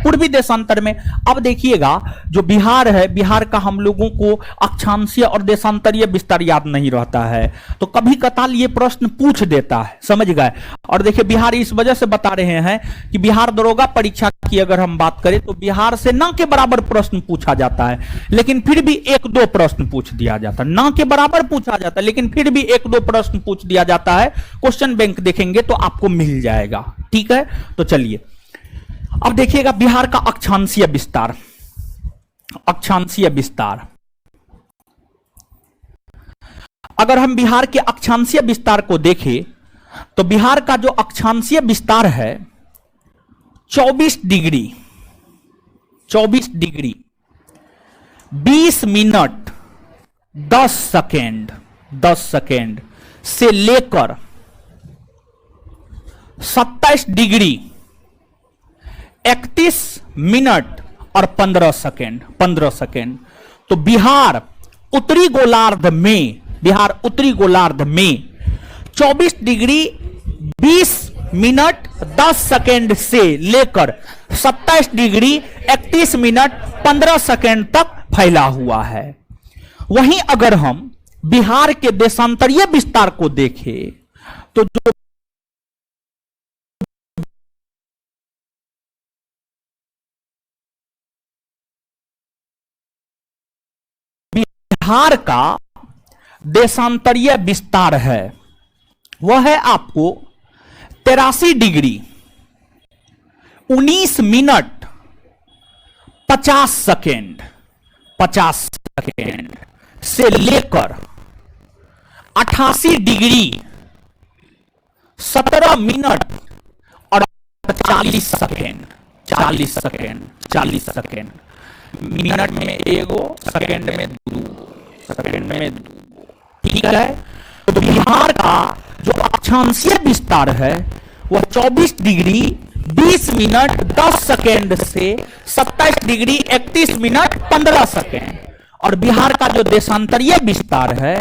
पूर्वी देशांतर में। अब देखिएगा, जो बिहार है, बिहार का हम लोगों को अक्षांशीय और देशांतरीय विस्तार याद नहीं रहता है, तो कभी कताल ये प्रश्न पूछ देता है, समझ गए? और देखिए बिहार इस वजह से बता रहे हैं कि बिहार दरोगा परीक्षा की अगर हम बात करें तो बिहार से ना के बराबर प्रश्न पूछा जाता है, लेकिन फिर भी एक दो प्रश्न पूछ दिया जाता है। ना के बराबर पूछा जाता है, लेकिन फिर भी एक दो प्रश्न पूछ दिया जाता है। क्वेश्चन बैंक देखेंगे तो आपको मिल जाएगा। ठीक है, तो चलिए अब देखिएगा बिहार का अक्षांशीय विस्तार। अक्षांशीय विस्तार, अगर हम बिहार के अक्षांशीय विस्तार को देखें तो बिहार का जो अक्षांशीय विस्तार है 24 डिग्री 20 मिनट 10 सेकेंड से लेकर 27 डिग्री 31 मिनट और 15 सेकेंड, 15 सेकेंड। तो बिहार उत्तरी गोलार्ध में, बिहार उत्तरी गोलार्ध में 24 डिग्री 20 मिनट 10 सेकेंड से लेकर 27 डिग्री 31 मिनट 15 सेकेंड तक फैला हुआ है। वहीं अगर हम बिहार के देशांतरीय विस्तार को देखें तो जो बिहार का देशांतरीय विस्तार है वह है आपको 83 डिग्री 19 मिनट 50 सेकेंड, 50 सेकेंड से लेकर 88 डिग्री 17 मिनट और 40 सेकेंड, 40 सेकेंड, 40 सेकेंड। मिनट में एगो, सेकेंड में दो, सेकेंड में दो, ठीक है। तो बिहार का जो अक्षांशीय विस्तार है वह 24 डिग्री 20 मिनट 10 सेकेंड से 27 डिग्री 31 मिनट 15 सेकेंड, और बिहार का जो देशांतरीय विस्तार है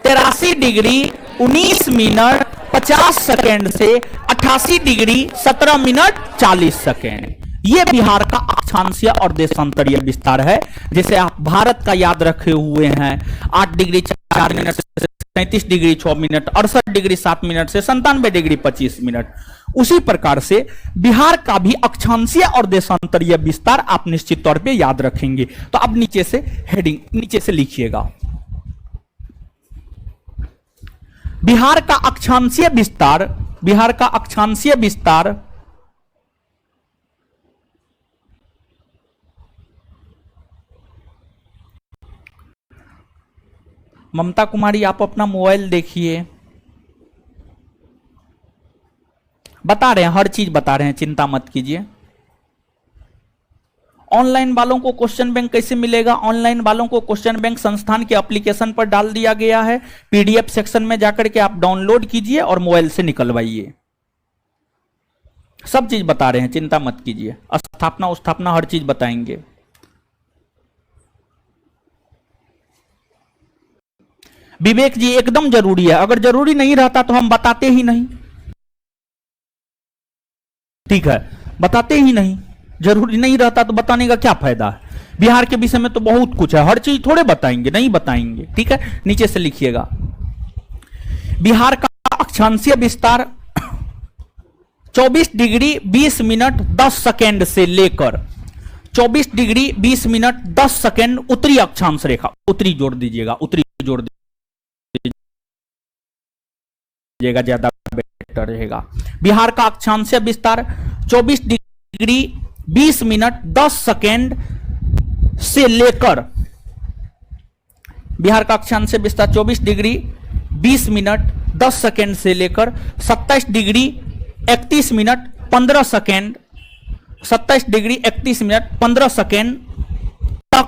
83 डिग्री 19 मिनट 50 सेकेंड से 88 डिग्री 17 मिनट 40 सेकेंड। यह बिहार का अक्षांशीय और देशांतरीय विस्तार है, जिसे आप भारत का याद रखे हुए हैं 8 डिग्री 4 मिनट से 37 डिग्री 6 मिनट, 68 डिग्री 7 मिनट से 97 डिग्री 25 मिनट। उसी प्रकार से बिहार का भी अक्षांशीय और देशांतरीय विस्तार आप निश्चित तौर पे याद रखेंगे। तो अब नीचे से हेडिंग नीचे से लिखिएगा, बिहार का अक्षांशीय विस्तार, बिहार का अक्षांशीय विस्तार ममता कुमारी आप अपना मोबाइल देखिए, बता रहे हैं, हर चीज बता रहे हैं, चिंता मत कीजिए। ऑनलाइन वालों को क्वेश्चन बैंक कैसे मिलेगा? ऑनलाइन वालों को क्वेश्चन बैंक संस्थान के एप्लीकेशन पर डाल दिया गया है, पीडीएफ सेक्शन में जाकर के आप डाउनलोड कीजिए और मोबाइल से निकलवाइए। सब चीज बता रहे हैं, चिंता मत कीजिए, स्थापना उस्थापना हर चीज बताएंगे। विवेक जी एकदम जरूरी है, अगर जरूरी नहीं रहता तो हम बताते ही नहीं, ठीक है, बताते ही नहीं, जरूरी नहीं रहता तो बताने का क्या फायदा है। बिहार के विषय में तो बहुत कुछ है, हर चीज थोड़े बताएंगे, नहीं बताएंगे, ठीक है। नीचे से लिखिएगा, बिहार का अक्षांशीय विस्तार 24 डिग्री 20 मिनट 10 सेकेंड से लेकर 24 डिग्री 20 मिनट 10 सेकेंड उत्तरी अक्षांश रेखा, उत्तरी जोड़ दीजिएगा, उत्तरी जोड़ दीजिएगा, ज्यादा बेटर रहेगा। बिहार का अक्षांशीय विस्तार 24 डिग्री 20 मिनट 10 सेकेंड से लेकर, बिहार का अक्षांशीय विस्तार 24 डिग्री 20 मिनट 10 सेकेंड से लेकर 27 degree 31 minute 15 second, 27 degree 31 minute 15 second तक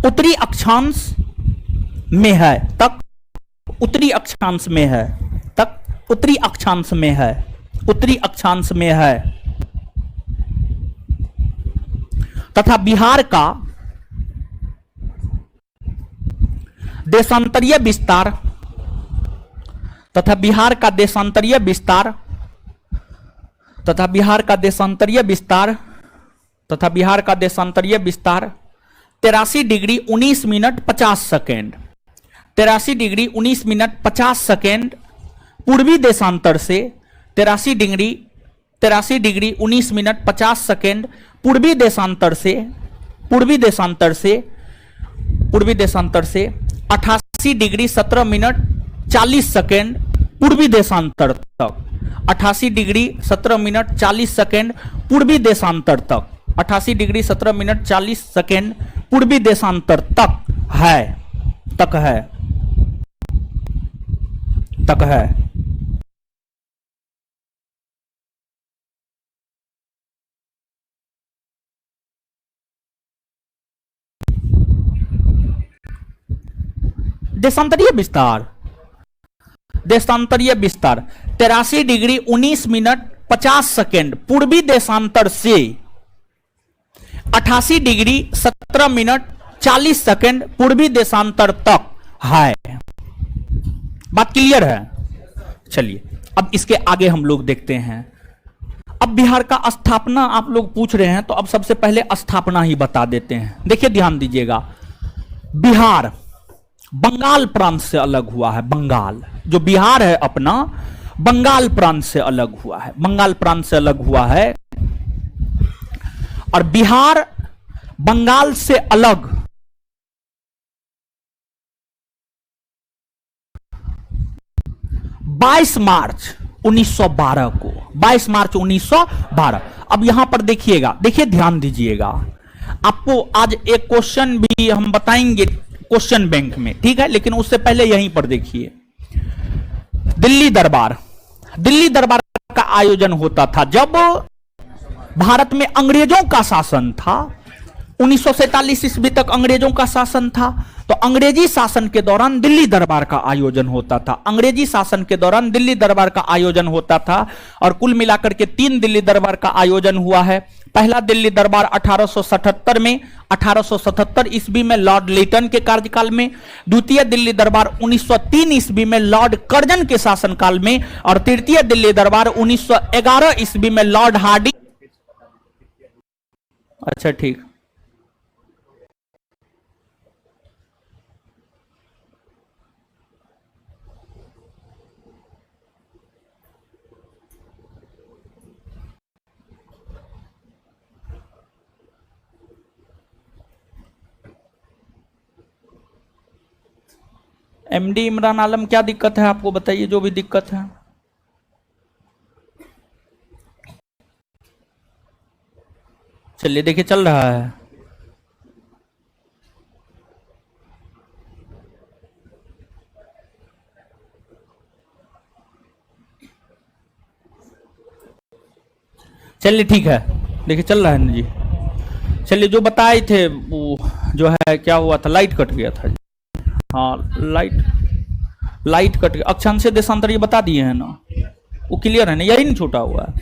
उत्तरी अक्षांश में है, तक उत्तरी अक्षांश में है, तक उत्तरी अक्षांश में है, उत्तरी अक्षांश में है। तथा बिहार का देशांतरीय विस्तार, तथा बिहार का देशांतरीय विस्तार, तथा बिहार का देशांतरीय विस्तार, तथा बिहार का देशांतरीय विस्तार 83 degree 19 minute 50 second, 83 degree 19 minute 50 second पूर्वी देशांतर से, 83 डिग्री 19 मिनट 50 सेकेंड पूर्वी देशांतर से, पूर्वी देशांतर से, पूर्वी देशांतर से 88 डिग्री 17 मिनट 40 सेकेंड पूर्वी देशांतर तक, 88 डिग्री 17 मिनट 40 सेकेंड पूर्वी देशांतर तक, 88 डिग्री 17 मिनट 40 सेकेंड पूर्वी देशांतर तक है, तक है, तक है। देशांतरीय विस्तार, देशांतरीय विस्तार 83 डिग्री 19 मिनट 50 सेकेंड पूर्वी देशांतर से 88 डिग्री 17 मिनट 40 सेकेंड पूर्वी देशांतर तक है। बात क्लियर है? चलिए अब इसके आगे हम लोग देखते हैं। अब बिहार का स्थापना आप लोग पूछ रहे हैं, तो अब सबसे पहले स्थापना ही बता देते हैं। देखिए ध्यान दीजिएगा, बिहार बंगाल प्रांत से अलग हुआ है। बंगाल जो बिहार है अपना, बंगाल प्रांत से अलग हुआ है। बंगाल प्रांत से अलग हुआ है और बिहार बंगाल से अलग 22 मार्च 1912 को, 22 मार्च 1912। अब यहां पर देखिएगा, देखिए ध्यान दीजिएगा, आपको आज एक क्वेश्चन भी हम बताएंगे क्वेश्चन बैंक में, ठीक है, लेकिन उससे पहले यहीं पर देखिए, दिल्ली दरबार, दिल्ली दरबार का आयोजन होता था जब भारत में अंग्रेजों का शासन था। 1947 ईस्वी तक अंग्रेजों का शासन था, तो अंग्रेजी शासन के दौरान दिल्ली दरबार का आयोजन होता था। अंग्रेजी शासन के दौरान दिल्ली दरबार का आयोजन होता था और कुल मिलाकर के 3 दिल्ली दरबार का आयोजन हुआ है। पहला दिल्ली दरबार 1877 में, 1877 ईस्वी में लॉर्ड लिटन के कार्यकाल में। द्वितीय दिल्ली दरबार 1903 ईस्वी में लॉर्ड कर्जन के शासनकाल में, और तृतीय दिल्ली दरबार 1911 ईस्वी में लॉर्ड हार्डी। अच्छा ठीक, एमडी इमरान आलम क्या दिक्कत है आपको बताइए, जो भी दिक्कत है। चलिए देखिए चल रहा है। चलिए ठीक है, देखिए चल रहा है ना जी। चलिए जो बताए थे वो जो है क्या हुआ था, लाइट कट गया था जी। हाँ लाइट कट गया। अक्षांश देशांतर ये बता दिए हैं ना, वो क्लियर है ना, यही नहीं छूटा हुआ है।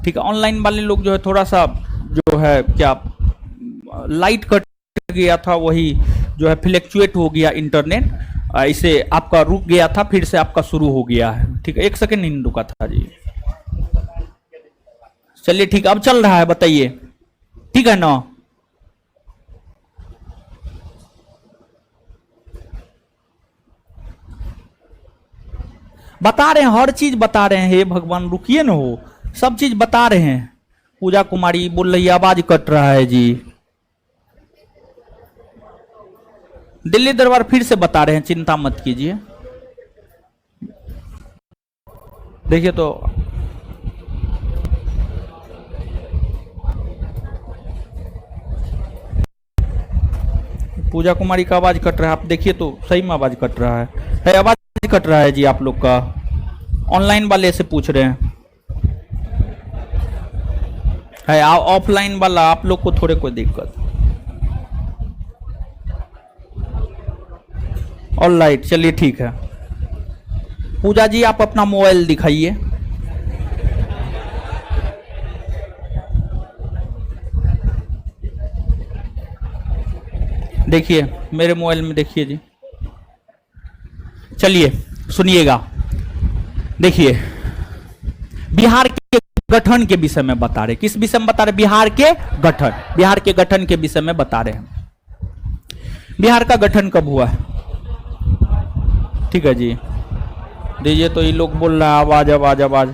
ठीक है, ऑनलाइन वाले लोग जो है थोड़ा सा जो है क्या लाइट कट गया था, वही जो है फ्लैक्चुएट हो गया इंटरनेट, इसे आपका रुक गया था, फिर से आपका शुरू हो गया है। ठीक है, 1 सेकंड नहीं रुका था जी। चलिए ठीक, अब चल रहा है, बताइए ठीक है ना। बता रहे हैं, हर चीज बता रहे हैं। हे भगवान रुकिए ना, हो सब चीज बता रहे हैं। पूजा कुमारी बोल रही है आवाज कट रहा है जी। दिल्ली दरबार फिर से बता रहे हैं, चिंता मत कीजिए। देखिए तो पूजा कुमारी का आवाज कट रहा है, आप देखिए तो सही में आवाज कट रहा है आवाज कट रहा है जी। आप लोग का ऑनलाइन वाले से पूछ रहे हैं, है ऑफलाइन वाला आप लोग को थोड़े कोई दिक्कत। ऑलराइट, चलिए ठीक है। पूजा जी आप अपना मोबाइल दिखाइए। देखिए मेरे मोबाइल में देखिए जी। चलिए सुनिएगा, देखिए बिहार के गठन के विषय में बता रहे। किस विषय में बता रहे? बिहार के गठन, बिहार के गठन के विषय में बता रहे हैं। बिहार का गठन कब हुआ है? ठीक है जी, दीजिए तो ये लोग बोल रहा है आवाज आवाज आवाज।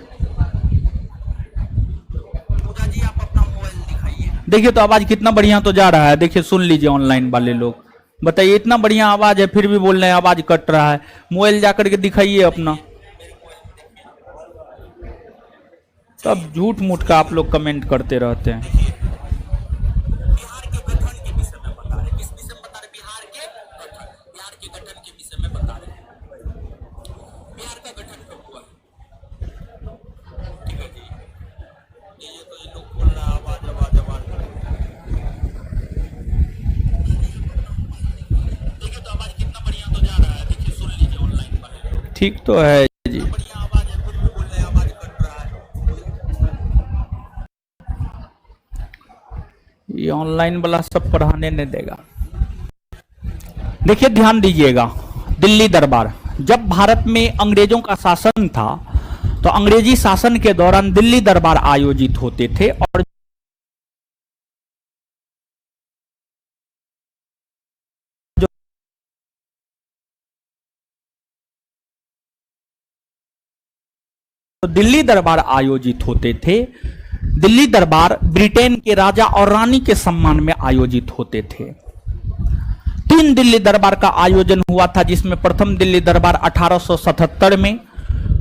देखिए तो आवाज कितना बढ़िया तो जा रहा है, देखिए सुन लीजिए ऑनलाइन वाले लोग। बताइए इतना बढ़िया आवाज है फिर भी बोल रहे हैं आवाज कट रहा है। मोबाइल जाकर के दिखाइए अपना। सब झूठ मूठ का आप लोग कमेंट करते रहते हैं। बिहार के गठन के विषय में बता रहे। किस विषय में बता रहे? बिहार के गठन, बिहार के गठन के विषय में बता रहे हैं। बिहार का गठन कब हुआ? ठीक है जी, ये तो ये लोग बोल रहा है आवाज आवाज आवाज। देखिए तो आवाज कितना बढ़िया तो जा रहा है, देखिए सुन लीजिए ऑनलाइन वाले। ठीक तो है जी, बढ़िया आवाज है, फिर भी बोल रहे हैं आवाज कट रहा है। ये ऑनलाइन वाला सब पढ़ाने नहीं देगा। देखिए ध्यान दीजिएगा, दिल्ली दरबार, जब भारत में अंग्रेजों का शासन था तो अंग्रेजी शासन के दौरान दिल्ली दरबार आयोजित होते थे, और जो दिल्ली दरबार आयोजित होते थे, दिल्ली दरबार ब्रिटेन के राजा और रानी के सम्मान में आयोजित होते थे। 3 दिल्ली दरबार का आयोजन हुआ था, जिसमें प्रथम दिल्ली दरबार 1877 में,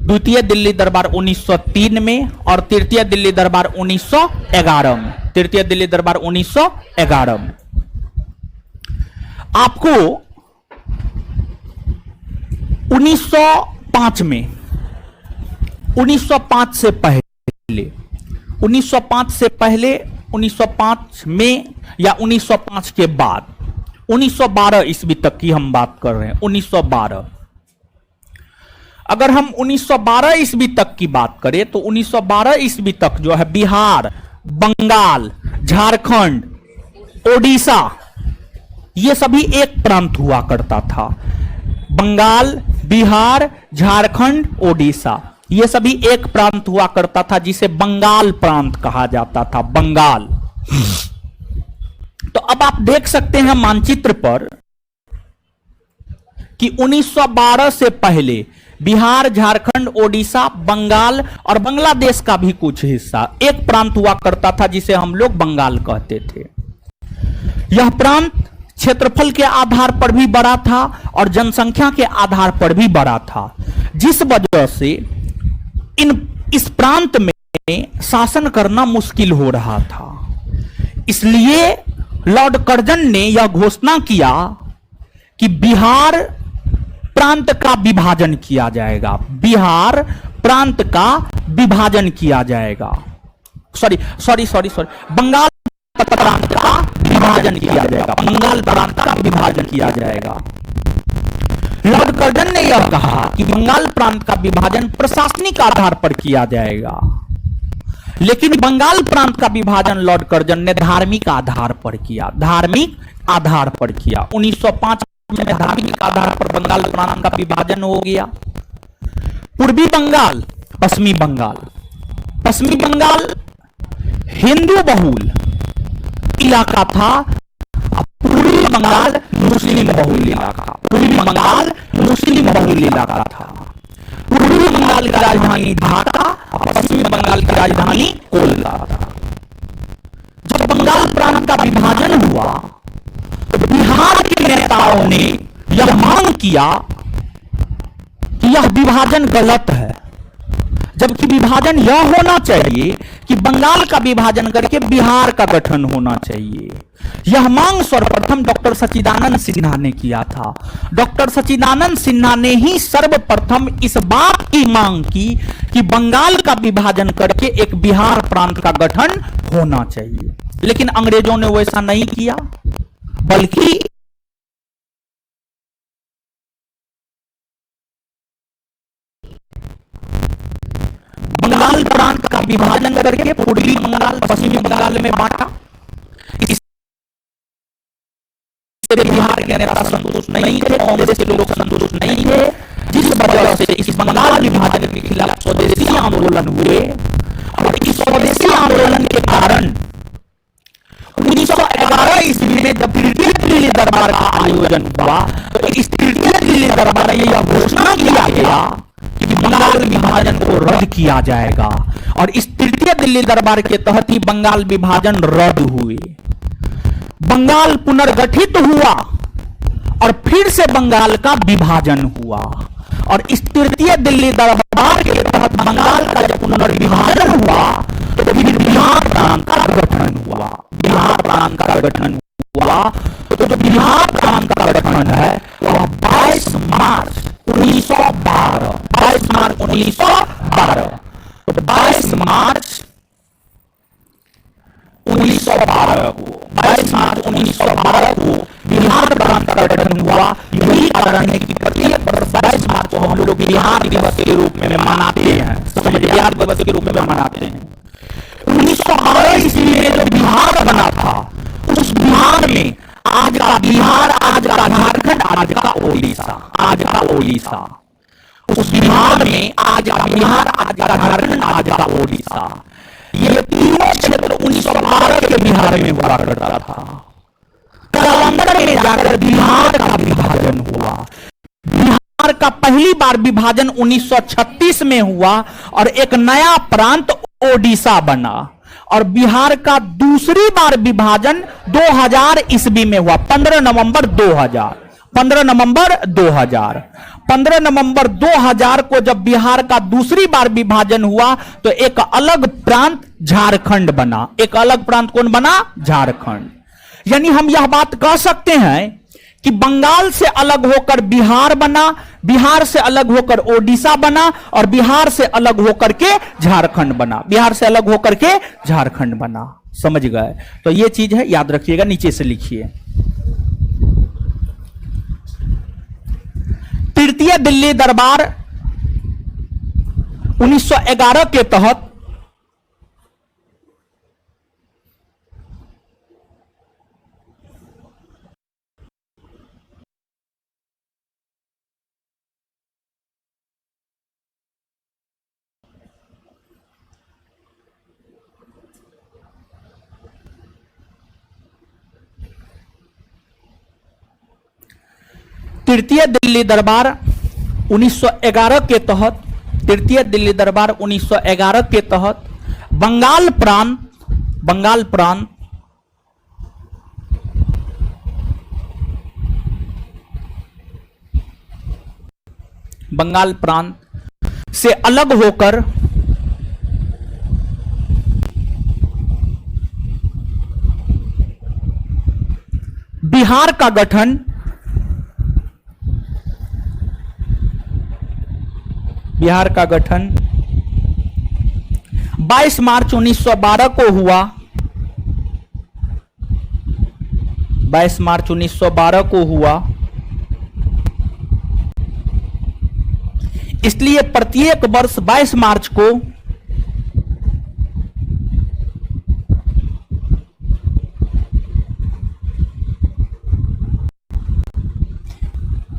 द्वितीय दिल्ली दरबार 1903 में और तृतीय दिल्ली दरबार 1911 में। तृतीय दिल्ली दरबार 1911 में। आपको 1905 में, 1905 से पहले, 1905 से पहले, 1905 में या 1905 के बाद, 1912 ईस्वी तक की हम बात कर रहे हैं। 1912, अगर हम 1912 ईस्वी तक की बात करें तो 1912 ईस्वी तक जो है बिहार, बंगाल, झारखंड, ओडिशा, ये सभी एक प्रांत हुआ करता था। बंगाल, बिहार, झारखंड, ओडिशा, ये सभी एक प्रांत हुआ करता था, जिसे बंगाल प्रांत कहा जाता था। बंगाल। तो अब आप देख सकते हैं मानचित्र पर कि 1912 से पहले बिहार, झारखंड, ओडिशा, बंगाल और बांग्लादेश का भी कुछ हिस्सा एक प्रांत हुआ करता था, जिसे हम लोग बंगाल कहते थे। यह प्रांत क्षेत्रफल के आधार पर भी बड़ा था और जनसंख्या के आधार पर भी बड़ा था, जिस वजह से इस प्रांत में शासन करना मुश्किल हो रहा था। इसलिए लॉर्ड कर्जन ने यह घोषणा किया कि बिहार प्रांत का विभाजन किया जाएगा। बिहार प्रांत का विभाजन किया जाएगा। सॉरी, बंगाल प्रांत का विभाजन किया जाएगा। बंगाल प्रांत का विभाजन किया जाएगा। लॉर्ड कर्जन ने यह कहा कि बंगाल प्रांत का विभाजन प्रशासनिक आधार पर किया जाएगा, लेकिन बंगाल प्रांत का विभाजन लॉर्ड कर्जन ने धार्मिक आधार पर किया। धार्मिक आधार पर किया। 1905 में धार्मिक आधार पर बंगाल प्रांत का विभाजन हो गया। पूर्वी बंगाल, पश्चिमी बंगाल। पश्चिमी बंगाल हिंदू बहुल इलाका था, पूर्वी बंगाल मुस्लिम बहुल इलाका। पूर्वी बंगाल मुस्लिम बहुल इलाका था। पूर्वी बंगाल की राजधानी ढाका और पश्चिमी बंगाल की राजधानी कोलकाता। जब बंगाल प्रांत का विभाजन हुआ तो बिहार के नेताओं ने यह मांग किया कि यह विभाजन गलत है, जबकि विभाजन यह होना चाहिए कि बंगाल का विभाजन करके बिहार का गठन होना चाहिए। यह मांग सर्वप्रथम डॉक्टर सच्चिदानंद सिन्हा ने किया था। डॉक्टर सच्चिदानंद सिन्हा ने ही सर्वप्रथम इस बात की मांग की कि बंगाल का विभाजन करके एक बिहार प्रांत का गठन होना चाहिए, लेकिन अंग्रेजों ने वैसा नहीं किया, बल्कि बंगाल प्रांत का विभाजन करके पूर्वी बंगाल पश्चिमी बंगाल में बांटा। बिहार के नेता संतुष्ट नहीं थे, कांग्रेस के लोग संतुष्ट नहीं थे, जिस वजह से इस बंगाल विभाजन के खिलाफ स्वदेशी आंदोलन हुए। और इस स्वदेशी आंदोलन के कारण 1911 ईस्वी में जब तृतीय दिल्ली दरबार का आयोजन हुआ तो इस तृतीय दिल्ली दरबार में यह घोषणा किया गया कि बंगाल विभाजन को रद्द किया जाएगा, और इस तृतीय दिल्ली दरबार के तहत ही बंगाल विभाजन रद्द हुए। बंगाल पुनर्गठित हुआ और फिर से बंगाल का विभाजन हुआ, और इस तृतीय दिल्ली दरबार के तहत बंगाल का जब पुनर्विभाजन हुआ तो फिर बिहार प्रांत का गठन हुआ। बिहार प्रांत का गठन हुआ। तो जो बिहार प्रांत का गठन है वह 22 मार्च 1912, 22 मार्च 1912, तो 22 मार्च 1912 को, 22 मार्च 1912 को बिहार प्रांत का गठन हुआ। यही कारण है कि प्रत्येक वर्ष 22 मार्च को हम लोग बिहार दिवस के रूप में मनाते हैं। समझ, बिहार दिवस के रूप में मनाते हैं। 1912 ईस्वी में जो बिहार बना था उस बिहार में आज का बिहार, आज का झारखंड, आज का ओडिशा, आज का ओडिशा, उस बिहार में आज का बिहार, आज का झारखंड, आज का ओडिशा, ये तीनों क्षेत्र 1912 के बिहार में हुआ करता था। कलंदर में जाकर बिहार का विभाजन हुआ। बिहार का पहली बार विभाजन 1936 में हुआ और एक नया प्रांत ओडिशा बना। और बिहार का दूसरी बार विभाजन 2000 ईस्वी में हुआ, 15 नवंबर 2000। 15 नवंबर 2000 15 नवंबर 2000 को जब बिहार का दूसरी बार विभाजन हुआ तो एक अलग प्रांत झारखंड बना। एक अलग प्रांत कौन बना? झारखंड। यानी हम यह बात कह सकते हैं कि बंगाल से अलग होकर बिहार बना, बिहार से अलग होकर ओडिशा बना और बिहार से अलग होकर के झारखंड बना। बिहार से अलग होकर के झारखंड बना। समझ गए? तो यह चीज है, याद रखिएगा, नीचे से लिखिए। तृतीय दिल्ली दरबार 1911 के तहत तृतीय दिल्ली दरबार 1911 के तहत, तृतीय दिल्ली दरबार 1911 के तहत बंगाल प्रांत, बंगाल प्रांत बंगाल प्रांत से अलग होकर बिहार का गठन, बिहार का गठन 22 मार्च 1912 को हुआ। 22 मार्च 1912 को हुआ। इसलिए प्रत्येक वर्ष 22 मार्च को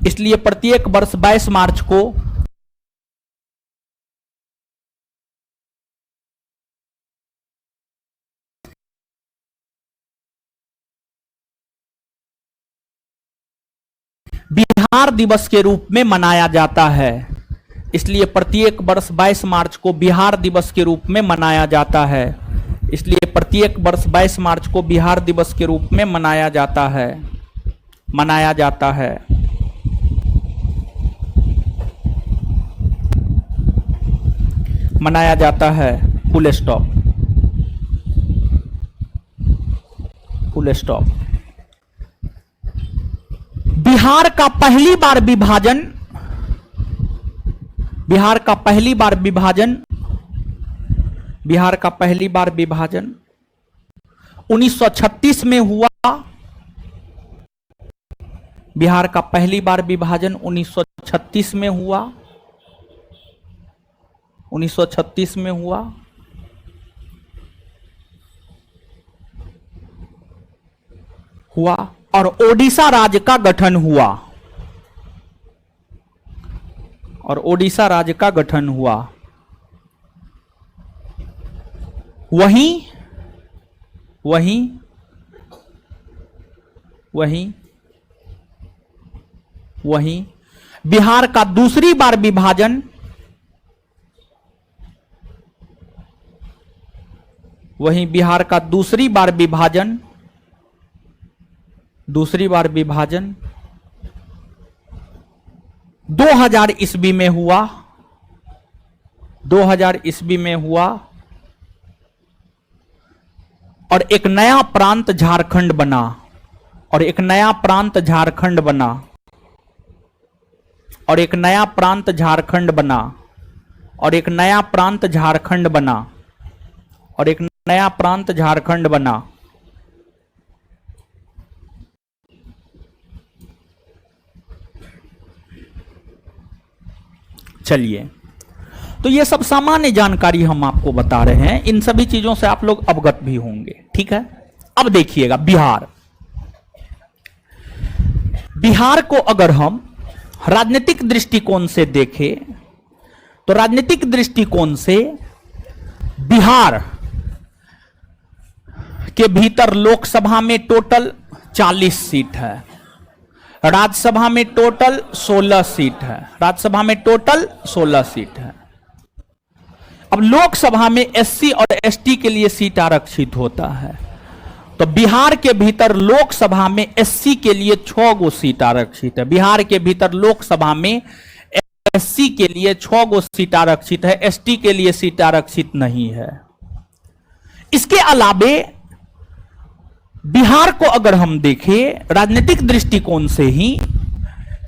इसलिए प्रत्येक वर्ष 22 मार्च को बिहार दिवस के रूप में मनाया जाता है। इसलिए प्रत्येक वर्ष 22 मार्च को बिहार दिवस के रूप में मनाया जाता है। इसलिए प्रत्येक वर्ष 22 मार्च को बिहार दिवस के रूप में मनाया जाता है, मनाया जाता है। मनाया जाता है। Full stop, full stop. Bihar का पहली बार विभाजन, बिहार का पहली बार विभाजन, बिहार का पहली बार विभाजन 1936 में हुआ। बिहार का पहली बार विभाजन 1936 में हुआ। 1936 में हुआ। हुआ और ओडिशा राज्य का गठन हुआ। और ओडिशा राज्य का गठन हुआ। वहीं वहीं वहीं वहीं बिहार का दूसरी बार विभाजन, वहीं बिहार का दूसरी बार विभाजन, दूसरी बार विभाजन 2000 ईस्वी में हुआ। 2000 ईस्वी में हुआ और एक नया प्रांत झारखंड बना। और एक नया प्रांत झारखंड बना। और एक नया प्रांत झारखंड बना। और एक नया प्रांत झारखंड बना। और एक नया प्रांत झारखंड बना। चलिए, तो ये सब सामान्य जानकारी हम आपको बता रहे हैं। इन सभी चीजों से आप लोग अवगत भी होंगे। ठीक है, अब देखिएगा बिहार, बिहार को अगर हम राजनीतिक दृष्टिकोण से देखें तो राजनीतिक दृष्टिकोण से बिहार के भीतर लोकसभा में टोटल 40 सीट है, राज्यसभा में टोटल 16 सीट है, राज्यसभा में टोटल 16 सीट है। अब लोकसभा में एससी और एसटी के लिए सीट आरक्षित होता है, तो बिहार के भीतर लोकसभा में एससी के लिए 6 गो सीट आरक्षित है। बिहार के भीतर लोकसभा में एससी के लिए 6 गो सीट आरक्षित है, एसटी के लिए सीट आरक्षित नहीं है। इसके अलावे बिहार को अगर हम देखें राजनीतिक दृष्टिकोण से ही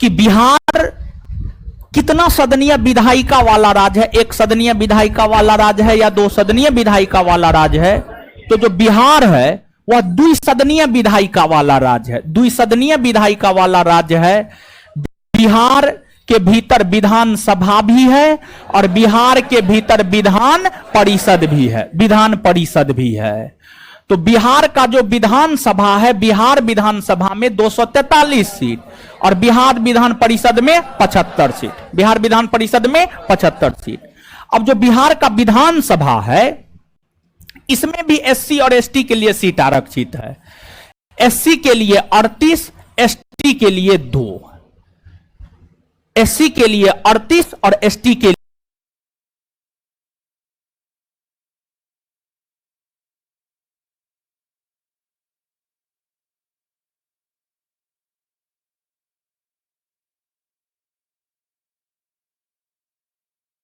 कि बिहार कितना सदनीय विधायिका वाला राज्य है, एक सदनीय विधायिका वाला राज्य है या 2 सदनीय विधायिका वाला राज्य है, तो जो बिहार है वह द्विसदनीय विधायिका वाला राज्य है, द्विसदनीय विधायिका वाला राज्य है। बिहार के भीतर विधानसभा भी है और बिहार के भीतर विधान परिषद भी है, विधान परिषद भी है। तो बिहार का जो विधानसभा है, बिहार विधानसभा में 243 सीट और बिहार विधान परिषद में 75 सीट, बिहार विधान परिषद में 75 सीट। अब जो बिहार का विधानसभा है इसमें भी एससी और एसटी के लिए सीट आरक्षित है। एससी के लिए 38, एसटी के लिए 2, एससी के लिए 38 और एसटी के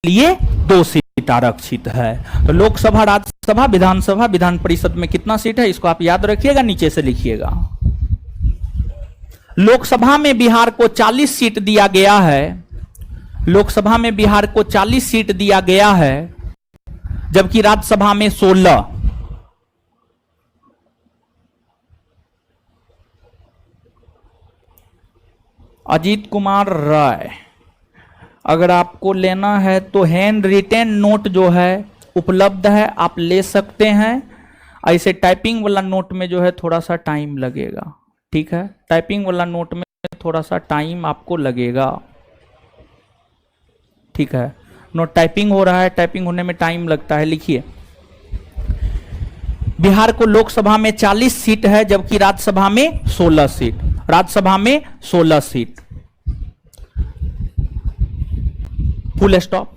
लिए 2 सीट आरक्षित है। तो लोकसभा, राज्यसभा, विधानसभा, विधान परिषद में कितना सीट है इसको आप याद रखिएगा, नीचे से लिखिएगा। लोकसभा में बिहार को 40 सीट दिया गया है, लोकसभा में बिहार को 40 सीट दिया गया है, जबकि राज्यसभा में 16। अजीत कुमार राय, अगर आपको लेना है तो हैंड रिटेन नोट जो है उपलब्ध है, आप ले सकते हैं। ऐसे टाइपिंग वाला नोट में जो है थोड़ा सा टाइम लगेगा, ठीक है, टाइपिंग वाला नोट में थोड़ा सा टाइम आपको लगेगा, ठीक है। नोट टाइपिंग हो रहा है, टाइपिंग होने में टाइम लगता है। लिखिए, बिहार को लोकसभा में 40 सीट है जबकि राज्यसभा में 16 सीट, राज्यसभा में 16 सीट, फुल स्टॉप।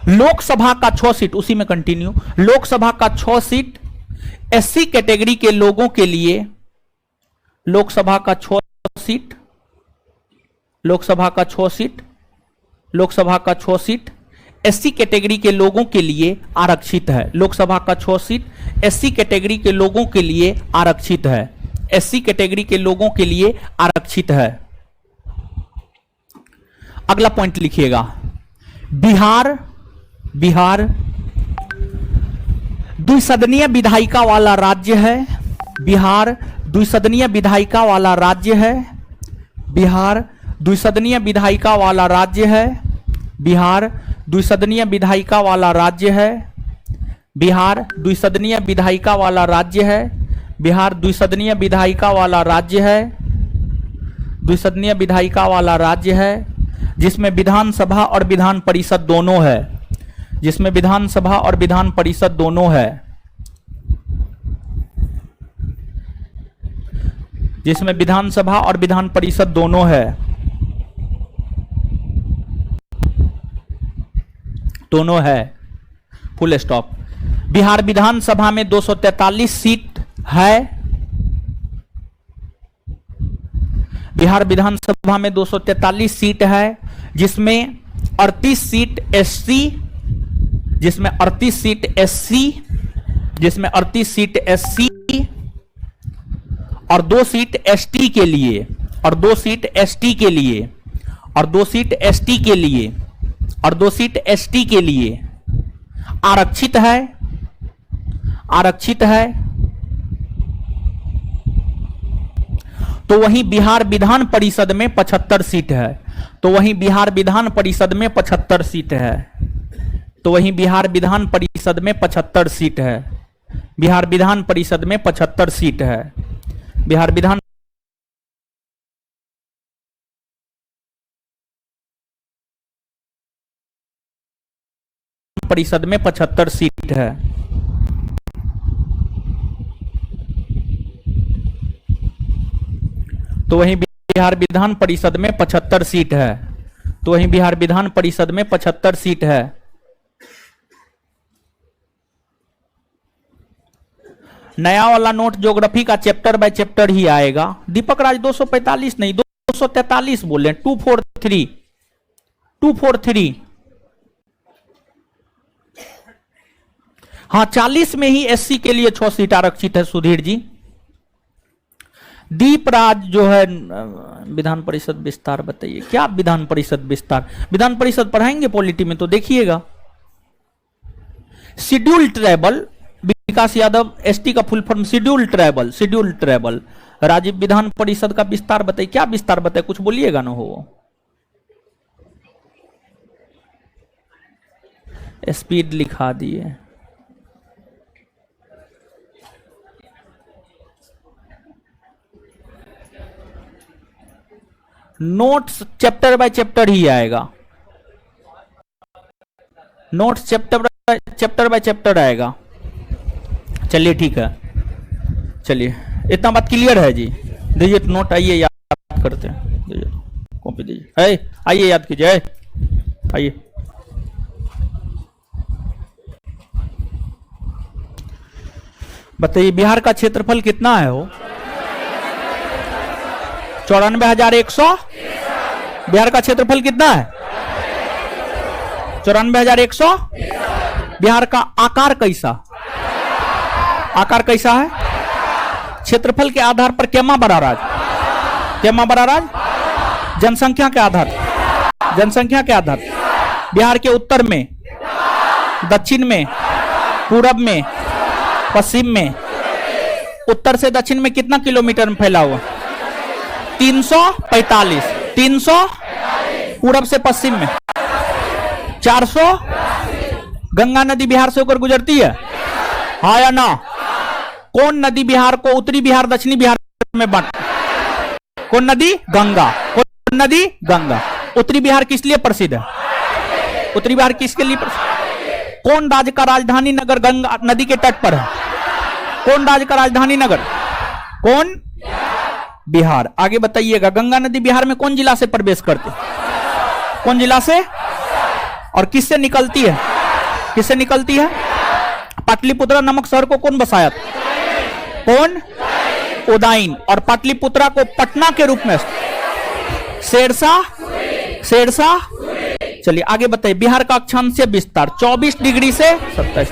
लोकसभा का 6 सीट, उसी में कंटिन्यू, लोकसभा का 6 सीट एससी कैटेगरी के लोगों के लिए, लोकसभा का 6 सीट, लोकसभा का 6 सीट, लोकसभा का 6 सीट एससी कैटेगरी के लोगों के लिए आरक्षित है। लोकसभा का 6 सीट एससी कैटेगरी के लोगों के लिए आरक्षित है, एससी कैटेगरी के लोगों के लिए आरक्षित है। अगला पॉइंट लिखिएगा, बिहार, बिहार द्विसदनीय विधायिका वाला राज्य है, बिहार द्विसदनीय विधायिका वाला राज्य है, बिहार द्विसदनीय विधायिका वाला राज्य है, बिहार द्विसदनीय विधायिका वाला राज्य है, बिहार द्विसदनीय विधायिका वाला राज्य है, बिहार द्विसदनीय विधायिका वाला राज्य है, द्विसदनीय विधायिका वाला राज्य है, जिसमें विधानसभा और विधान परिषद दोनों है, जिसमें विधानसभा और विधान परिषद दोनों है, जिसमें विधानसभा और विधान परिषद दोनों है, दोनों है, फुल स्टॉप। बिहार विधानसभा में 243 सीट है, बिहार विधानसभा में 243 सीट है, जिसमें 38 सीट एससी, जिसमें 38 सीट एससी, जिसमें 38 सीट एससी और 2 सीट एसटी के लिए, और 2 सीट एसटी के लिए, और 2 सीट एसटी के लिए, और 2 सीट एसटी के लिए आरक्षित है, आरक्षित है। तो वहीं बिहार विधान परिषद में 75 सीट है, तो वहीं बिहार विधान परिषद में 75 सीट है, तो वहीं बिहार विधान परिषद में 75 सीट है। बिहार विधान परिषद में 75 सीट है। बिहार विधान परिषद में 75 सीट है। तो वहीं बिहार विधान परिषद में 75 सीट है। तो वहीं बिहार विधान परिषद में 75 सीट है। नया वाला नोट ज्योग्राफी का चैप्टर बाय चैप्टर ही आएगा। दीपक राज 245 नहीं 243 बोले, 243 हाँ 40 में ही एससी के लिए 6 सीट आरक्षित है सुधीर जी। दीपराज जो है विधान परिषद विस्तार बताइए, क्या विधान परिषद विस्तार? विधान परिषद पढ़ाएंगे पॉलिटी में तो देखिएगा। Schedule tribal, Vikas Yadav ST का full form schedule tribal. Rajiv विधान परिषद का विस्तार बताइए, क्या विस्तार बताइए, कुछ बोलिएगा ना हो। स्पीड लिखा दिए। नोट्स चैप्टर बाय चैप्टर ही आएगा। नोट्स चैप्टर बाय चैप्टर आएगा। चलिए ठीक है, चलिए इतना बात क्लियर है जी। दीजिए नोट, आइए याद करते हैं, दीजिए कॉपी दीजिए, आइए याद कीजिए, आइए। बताइए बिहार का क्षेत्रफल कितना है हो? 94,100। बिहार का क्षेत्रफल कितना है? 94,100। बिहार का आकार कैसा? आकार कैसा है? क्षेत्रफल के आधार पर केमा बड़ा राज? केमा बड़ा राज? जनसंख्या के आधार, जनसंख्या के आधार। बिहार के उत्तर में, दक्षिण में, पूरब में, पश्चिम में। उत्तर से दक्षिण में कितना किलोमीटर में फैला हुआ? 345। 300। पूरब से पश्चिम में 400। गंगा नदी बिहार से होकर गुजरती है, हाँ या ना? कौन नदी बिहार को उत्तरी बिहार दक्षिणी बिहार में बांट? कौन नदी? गंगा। कौन नदी? गंगा। उत्तरी बिहार किस लिए प्रसिद्ध है? उत्तरी बिहार किसके लिए प्रसिद्ध? कौन राज्य का राजधानी नगर गंगा नदी के तट पर है? कौन राज्य का राजधानी नगर? कौन? बिहार। आगे बताइएगा, गंगा नदी बिहार में कौन जिला से प्रवेश करती? कौन जिला से? और किससे निकलती है? किससे निकलती है? पाटलिपुत्रा नामक शहर को कौन बसाया था? कौन? उदयन। और पाटलिपुत्रा को पटना के रूप में शेरशाह। शेरशाह। चलिए आगे बताइए, बिहार का अक्षांशीय विस्तार 24 डिग्री से 27,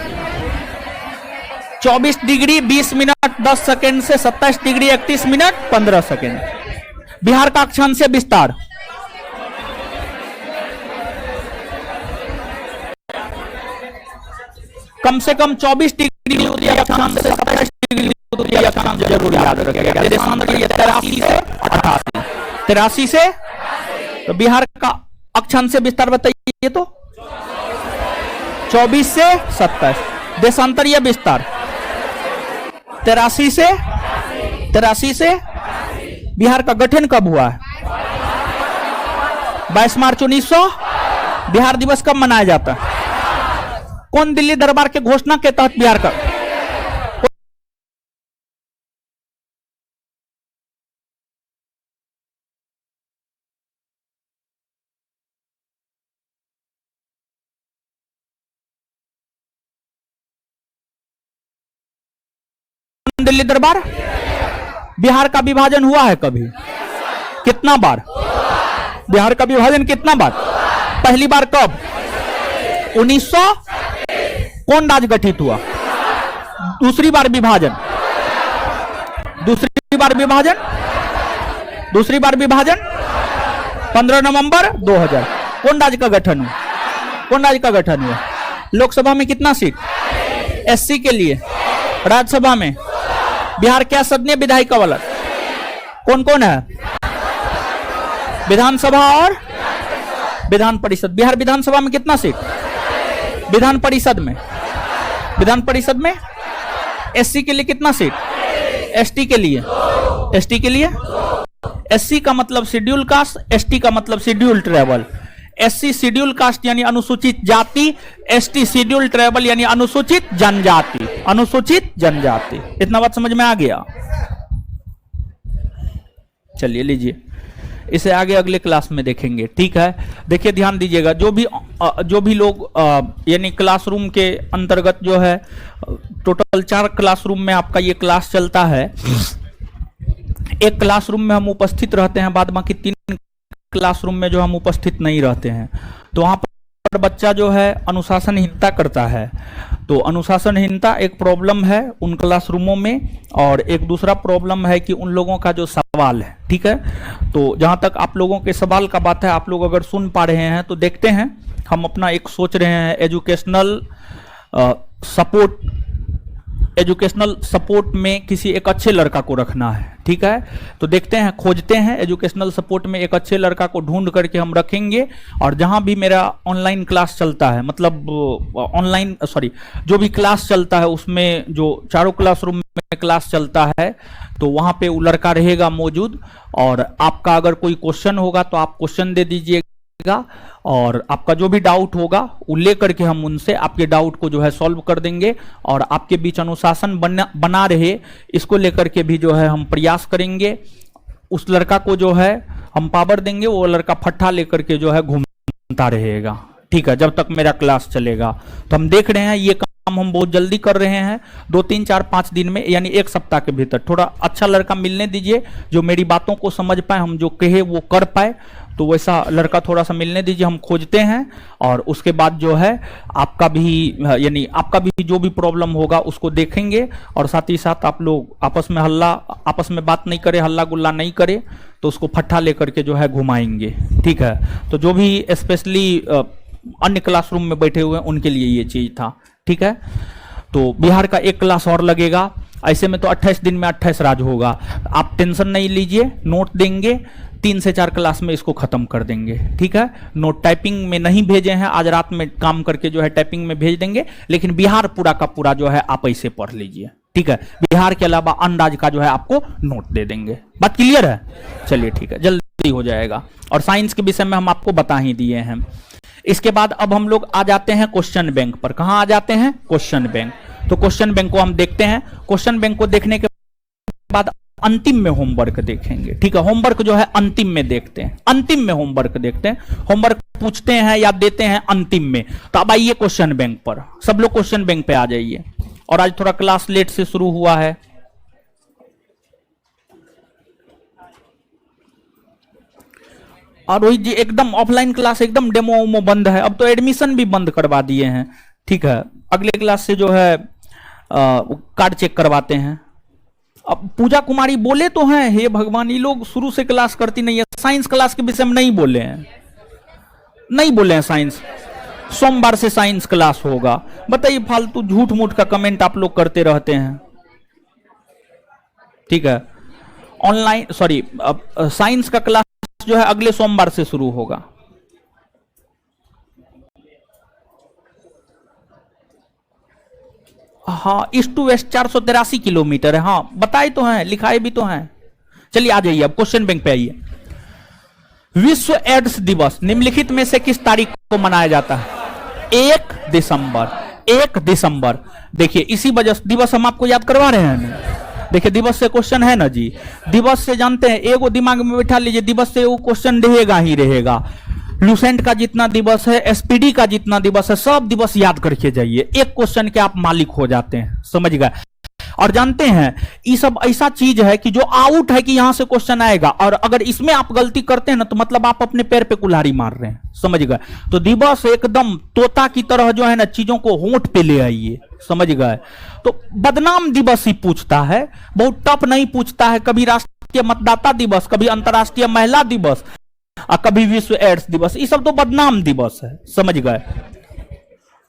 24 डिग्री 20 मिनट 10 सेकेंड से 27 डिग्री 31 मिनट 15 सेकेंड। बिहार का अक्षांशीय विस्तार कम से कम 24 डिग्री अक्षांश से 27 डिग्री अक्षांश जरूर याद रखिएगा। 83 से 88, 83 से। तो बिहार का अक्षांशीय विस्तार बताइए तो 24 से 27। देशांतरीय विस्तार 83 से। 83 से। बिहार का गठन कब हुआ है? 22 मार्च 1900। बिहार दिवस कब मनाया जाता है? कौन दिल्ली दरबार के घोषणा के तहत बिहार का? दिल्ली दरबार। बिहार का विभाजन हुआ है कभी? कितना बार? बिहार का विभाजन कितना बार? पहली बार कब? 1900। कौन राज्य गठित हुआ? दूसरी बार विभाजन। दूसरी बार विभाजन। दूसरी बार विभाजन 15 नवंबर 2000। कौन राज्य का गठन हुआ? कौन राज्य का गठन हुआ? लोकसभा में कितना सीट एससी के लिए? राज्यसभा में बिहार क्या सदनीय विधायिका वाला कौन कौन है? विधानसभा और विधान परिषद। बिहार विधानसभा में कितना सीट? विधान परिषद में, विधान परिषद में एससी के लिए कितना सीट, एसटी के लिए, एसटी के लिए एससी का मतलब शेड्यूल कास्ट, एसटी का मतलब schedule tribal. SC schedule caste यानी अनुसूचित जाति, एसटी शेड्यूल ट्राइबल यानी अनुसूचित जनजाति, अनुसूचित जनजाति। इतना बात समझ में आ गया? चलिए लीजिए, इसे आगे अगले क्लास में देखेंगे, ठीक है। देखिए ध्यान दीजिएगा, जो भी लोग यानी क्लासरूम के अंतर्गत जो है टोटल 4 क्लासरूम में आपका ये क्लास चलता है। एक क्लासरूम में हम उपस्थित रहते हैं, बाद बाकी 3 क्लासरूम में जो हम उपस्थित नहीं रहते हैं। तो वहां पर बच्चा जो है अनुशासनहीनता करता है। तो अनुशासनहीनता एक प्रॉब्लम है उन क्लासरूमों में, और एक दूसरा प्रॉब्लम है कि उन लोगों का जो सवाल है, ठीक है। तो जहां तक आप लोगों के सवाल का बात है, आप लोग अगर सुन पा रहे हैं तो देखते हैं, हम अपना एक सोच रहे हैं एजुकेशनल सपोर्ट में किसी एक अच्छे लड़का को रखना है, ठीक है। तो देखते हैं, खोजते हैं, एजुकेशनल सपोर्ट में एक अच्छे लड़का को ढूंढ करके हम रखेंगे। और जहां भी मेरा ऑनलाइन क्लास चलता है, मतलब ऑनलाइन जो भी क्लास चलता है उसमें जो 4 क्लासरूम में क्लास चलता है, तो वहां पे वो लड़का रहेगा मौजूद। और आपका अगर कोई क्वेश्चन होगा तो आप क्वेश्चन दे दीजिएगा, और आपका जो भी डाउट होगा वो लेकर के हम उनसे आपके डाउट को जो है सॉल्व कर देंगे। और आपके बीच अनुशासन बना रहे, इसको लेकर के भी जो है हम प्रयास करेंगे। उस लड़का को जो है हम पावर देंगे, वो लड़का फट्टा लेकर के जो है घूमता रहेगा, ठीक है, जब तक मेरा क्लास चलेगा। तो हम देख रहे हैं ये काम हम बहुत जल्दी कर रहे हैं, 2, 3, 4, 5 दिन में, यानी 1 सप्ताह के भीतर। थोड़ा अच्छा लड़का मिलने दीजिए जो मेरी बातों को समझ पाए, हम जो कहे वो कर पाए। तो वैसा लड़का थोड़ा सा मिलने दीजिए, हम खोजते हैं। और उसके बाद जो है आपका भी जो भी प्रॉब्लम होगा उसको देखेंगे। और साथ ही साथ आप लोग आपस में बात नहीं करें, हल्ला गुल्ला नहीं करें, तो उसको फट्टा लेकर के जो है घुमाएंगे, ठीक है। तो जो भी स्पेशली अन्य क्लासरूम में बैठे हुए हैं उनके लिए ये चीज था, ठीक है। तो बिहार का 1 क्लास और लगेगा, ऐसे में तो 28 दिन में 28 राज होगा। आप टेंशन नहीं लीजिए, नोट देंगे, 3 से 4 क्लास में इसको खत्म कर देंगे, ठीक है। नोट टाइपिंग में नहीं भेजे हैं, आज रात में काम करके जो है टाइपिंग में भेज देंगे। लेकिन बिहार पूरा का पूरा जो है आप ऐसे पढ़ लीजिए, ठीक है। बिहार के अलावा अंदाज का जो है आपको नोट दे देंगे। बात क्लियर है? चलिए ठीक है, जल्दी हो जाएगा। और साइंस के विषय में हम आपको बता ही दिए हैं। इसके बाद अब हम लोग आ जाते हैं क्वेश्चन बैंक पर। कहां आ जाते हैं? Question bank. तो क्वेश्चन बैंक को हम देखते हैं। क्वेश्चन बैंक को देखने के बाद अंतिम में होमवर्क देखेंगे, ठीक है। होमवर्क जो है अंतिम में देखते हैं, अंतिम में होमवर्क देखते हैं। होमवर्क पूछते हैं या देते हैं अंतिम में। तो अब आइए क्वेश्चन बैंक पर, सब लोग क्वेश्चन बैंक पे आ जाइए। और आज थोड़ा क्लास लेट से शुरू हुआ है, और रोहित जी एकदम ऑफलाइन क्लास एकदम डेमो उमो बंद है। अब तो एडमिशन भी बंद करवा दिए हैं, ठीक है। अगले क्लास से जो है कार्ड चेक करवाते हैं। अब पूजा कुमारी बोले तो हैं, हे भगवान, ये लोग शुरू से क्लास करती नहीं है। साइंस क्लास के विषय में नहीं बोले हैं, नहीं बोले हैं साइंस। सोमवार से साइंस क्लास होगा। बताइए, फालतू झूठ मूठ का कमेंट आप लोग करते रहते हैं, ठीक है। ऑनलाइन साइंस का क्लास जो है अगले सोमवार से शुरू होगा। हाँ, ईस्ट टू वेस्ट 483 किलोमीटर है। हाँ, बताए तो हैं, लिखाए भी तो हैं। चलिए आ जाइए, अब क्वेश्चन बैंक पे आइए। विश्व एड्स दिवस निम्नलिखित में से किस तारीख को मनाया जाता है? 1 दिसंबर। 1 दिसंबर। देखिए, इसी वजह दिवस हम आपको याद करवा रहे हैं। देखिए, दिवस से क्वेश्चन है ना जी। दिवस से जानते हैं, एगो दिमाग में बैठा लीजिए, दिवस से वो क्वेश्चन रहेगा ही रहेगा। लूसेंट का जितना दिवस है, एसपीडी का जितना दिवस है, सब दिवस याद करके जाइए। एक क्वेश्चन के आप मालिक हो जाते हैं, समझ गए। और जानते हैं, ये सब ऐसा चीज है कि जो आउट है कि यहां से क्वेश्चन आएगा, और अगर इसमें आप गलती करते हैं ना, तो मतलब आप अपने पैर पे कुल्हाड़ी मार रहे हैं, समझ गए। तो दिवस एकदम तोता की तरह जो है ना, चीजों को होंठ पे ले आइए, समझ गए। तो बदनाम दिवस ही पूछता है, बहुत टफ नहीं पूछता है। कभी राष्ट्रीय मतदाता दिवस, कभी अंतर्राष्ट्रीय महिला दिवस, और कभी विश्व एड्स दिवस। ये सब तो बदनाम दिवस है, समझ गए।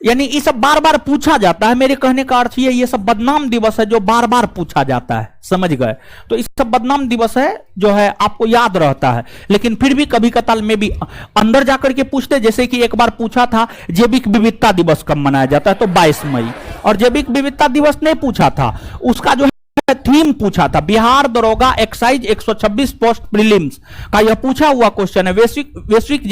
यानी ये सब बार बार पूछा जाता है। मेरे कहने का अर्थ ये सब बदनाम दिवस है जो बार बार पूछा जाता है, समझ गए। तो इस सब बदनाम दिवस है जो है आपको याद रहता है, लेकिन फिर भी कभी कताल में भी अंदर जाकर के पूछते। जैसे कि एक बार पूछा था जैविक विविधता दिवस कब मनाया जाता है, तो 22 मई। और जैविक विविधता दिवस नहीं पूछा था, उसका जो थीम पूछा था बिहार दरोगा एक्साइज 126 पोस्ट प्रीलिम्स का यह पूछा हुआ क्वेश्चन है। वैश्विक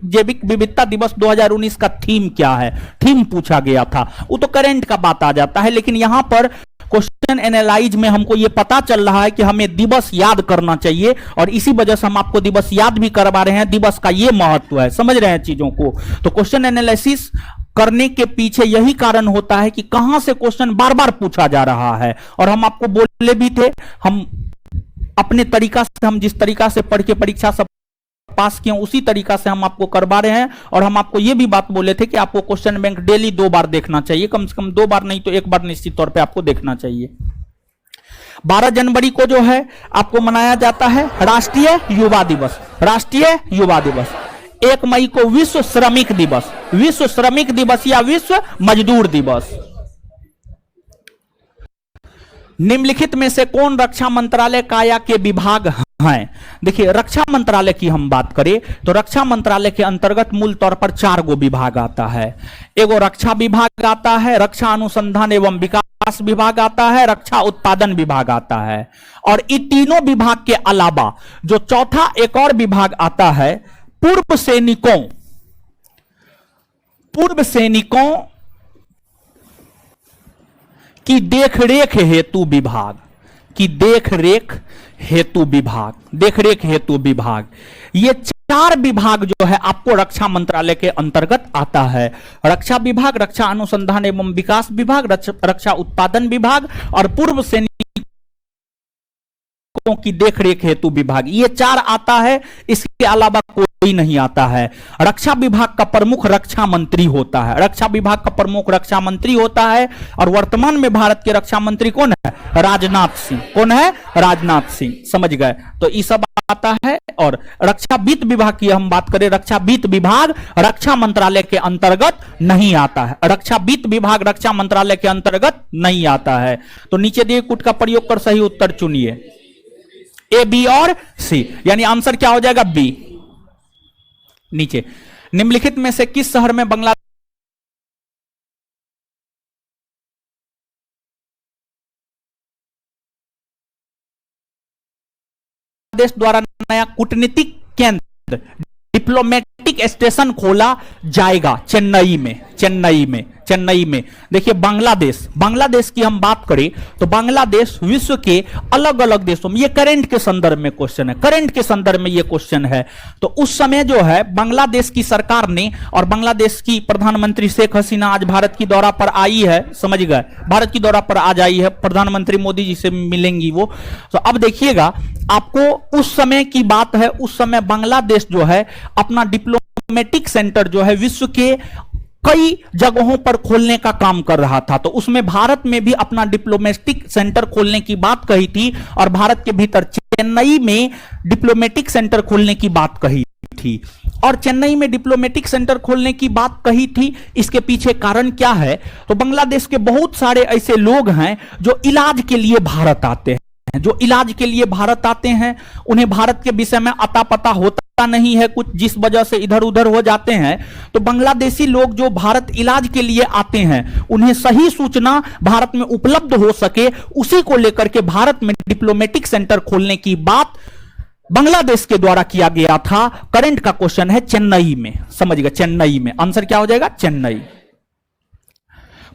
जैविक विविधता दिवस 2019 का थीम क्या है, थीम पूछा गया था। वो तो करंट का बात आ जाता है, लेकिन यहां पर क्वेश्चन एनालाइज में हमको यह पता चल रहा है कि हमें दिवस याद करना चाहिए, और इसी वजह से हम आपको दिवस याद भी करवा रहे हैं। दिवस का यह महत्व है, समझ रहे हैं चीजों को। तो क्वेश्चन एनालिसिस करने के पीछे यही कारण होता है कि कहां से क्वेश्चन बार बार पूछा जा रहा है। और हम आपको बोले भी थे, हम अपने तरीका से, हम जिस तरीका से पढ़ के परीक्षा सब पास किए उसी तरीका से हम आपको करवा रहे हैं। और हम आपको यह भी बात बोले थे कि आपको क्वेश्चन बैंक डेली 2 बार देखना चाहिए, कम से कम 2 बार नहीं तो 1 बार निश्चित तौर पे आपको देखना चाहिए। 12 जनवरी को जो है आपको मनाया जाता है राष्ट्रीय युवा दिवस। राष्ट्रीय युवा दिवस 1 मई को विश्व श्रमिक दिवस, विश्व श्रमिक दिवस या विश्व मजदूर दिवस। निम्नलिखित में से कौन रक्षा मंत्रालय काया के विभाग हैं? देखिए, रक्षा मंत्रालय की हम बात करें तो रक्षा मंत्रालय के अंतर्गत मूल तौर पर 4 गो विभाग आता है। एगो रक्षा विभाग आता है, रक्षा अनुसंधान एवं विकास विभाग आता है, रक्षा उत्पादन विभाग आता है। और इन तीनों विभाग के अलावा जो चौथा एक और विभाग आता है, पूर्व सैनिकों की देखरेख हेतु विभाग, की देखरेख हेतु विभाग, देखरेख हेतु विभाग। ये 4 विभाग जो है आपको रक्षा मंत्रालय के अंतर्गत आता है। रक्षा विभाग, रक्षा अनुसंधान एवं विकास विभाग, रक्षा उत्पादन विभाग और पूर्व सैनिकों की देखरेख हेतु विभाग। ये 4 आता है, इसके अलावा कोई नहीं आता है। रक्षा विभाग का प्रमुख रक्षा मंत्री होता है, रक्षा विभाग का प्रमुख रक्षा मंत्री होता है। और वर्तमान में भारत के रक्षा मंत्री कौन है? राजनाथ सिंह। कौन है? राजनाथ सिंह, समझ गए। तो ये सब आता है। और रक्षा वित्त विभाग की हम बात करें, रक्षा वित्त विभाग रक्षा मंत्रालय के अंतर्गत नहीं आता है। रक्षा वित्त विभाग रक्षा मंत्रालय के अंतर्गत नहीं आता है। तो नीचे दिए कूट का प्रयोग कर सही उत्तर चुनिए, ए, बी और सी, यानी आंसर क्या हो जाएगा? बी। नीचे निम्नलिखित में से किस शहर में बांग्लादेश द्वारा नया कूटनीतिक केंद्र डिप्लोमेटिक स्टेशन खोला जाएगा? चेन्नई में, चेन्नई में, चेन्नई में। देखिए, बांग्लादेश की हम बात करें तो बांग्लादेश विश्व के अलग अलग देशों में, ये करंट के संदर्भ में क्वेश्चन है, करंट के संदर्भ में ये क्वेश्चन है। तो उस समय जो है बांग्लादेश की सरकार ने, और बांग्लादेश की प्रधानमंत्री शेख हसीना आज भारत की दौरा पर आई है, समझ गए, भारत की दौरा पर आज आई है, प्रधानमंत्री मोदी जी से मिलेंगी वो। तो अब देखिएगा, आपको उस समय की बात है, उस समय बांग्लादेश जो है अपना डिप्लोमेटिक सेंटर जो है विश्व के कई जगहों पर खोलने का काम कर रहा था। तो उसमें भारत में भी अपना डिप्लोमेटिक सेंटर खोलने की बात कही थी, और भारत के भीतर चेन्नई में डिप्लोमेटिक सेंटर खोलने की बात कही थी। और चेन्नई में डिप्लोमेटिक सेंटर खोलने की बात कही थी, इसके पीछे कारण क्या है? तो बांग्लादेश के बहुत सारे ऐसे लोग हैं जो इलाज के लिए भारत आते हैं, जो इलाज के लिए भारत आते हैं। उन्हें भारत के विषय में अता पता होता नहीं है कुछ, जिस वजह से इधर उधर हो जाते हैं। तो बांग्लादेशी लोग जो भारत इलाज के लिए आते हैं, उन्हें सही सूचना भारत में उपलब्ध हो सके, उसी को लेकर के भारत में डिप्लोमेटिक सेंटर खोलने की बात बांग्लादेश के द्वारा किया गया था। करंट का क्वेश्चन है चेन्नई में, समझ गए, चेन्नई में। आंसर क्या हो जाएगा? चेन्नई।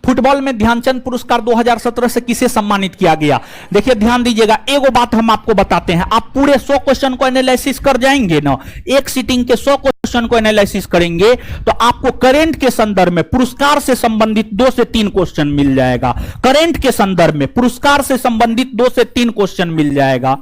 फुटबॉल में ध्यानचंद पुरस्कार 2017 से किसे सम्मानित किया गया? देखिए, ध्यान दीजिएगा, एगो बात हम आपको बताते हैं। आप पूरे 100 क्वेश्चन को एनालिसिस कर जाएंगे ना, एक सीटिंग के 100 क्वेश्चन को एनालिसिस करेंगे तो आपको करंट के संदर्भ में पुरस्कार से संबंधित 2 से 3 क्वेश्चन मिल जाएगा। करंट के संदर्भ में पुरस्कार से संबंधित 2 से 3 क्वेश्चन मिल जाएगा।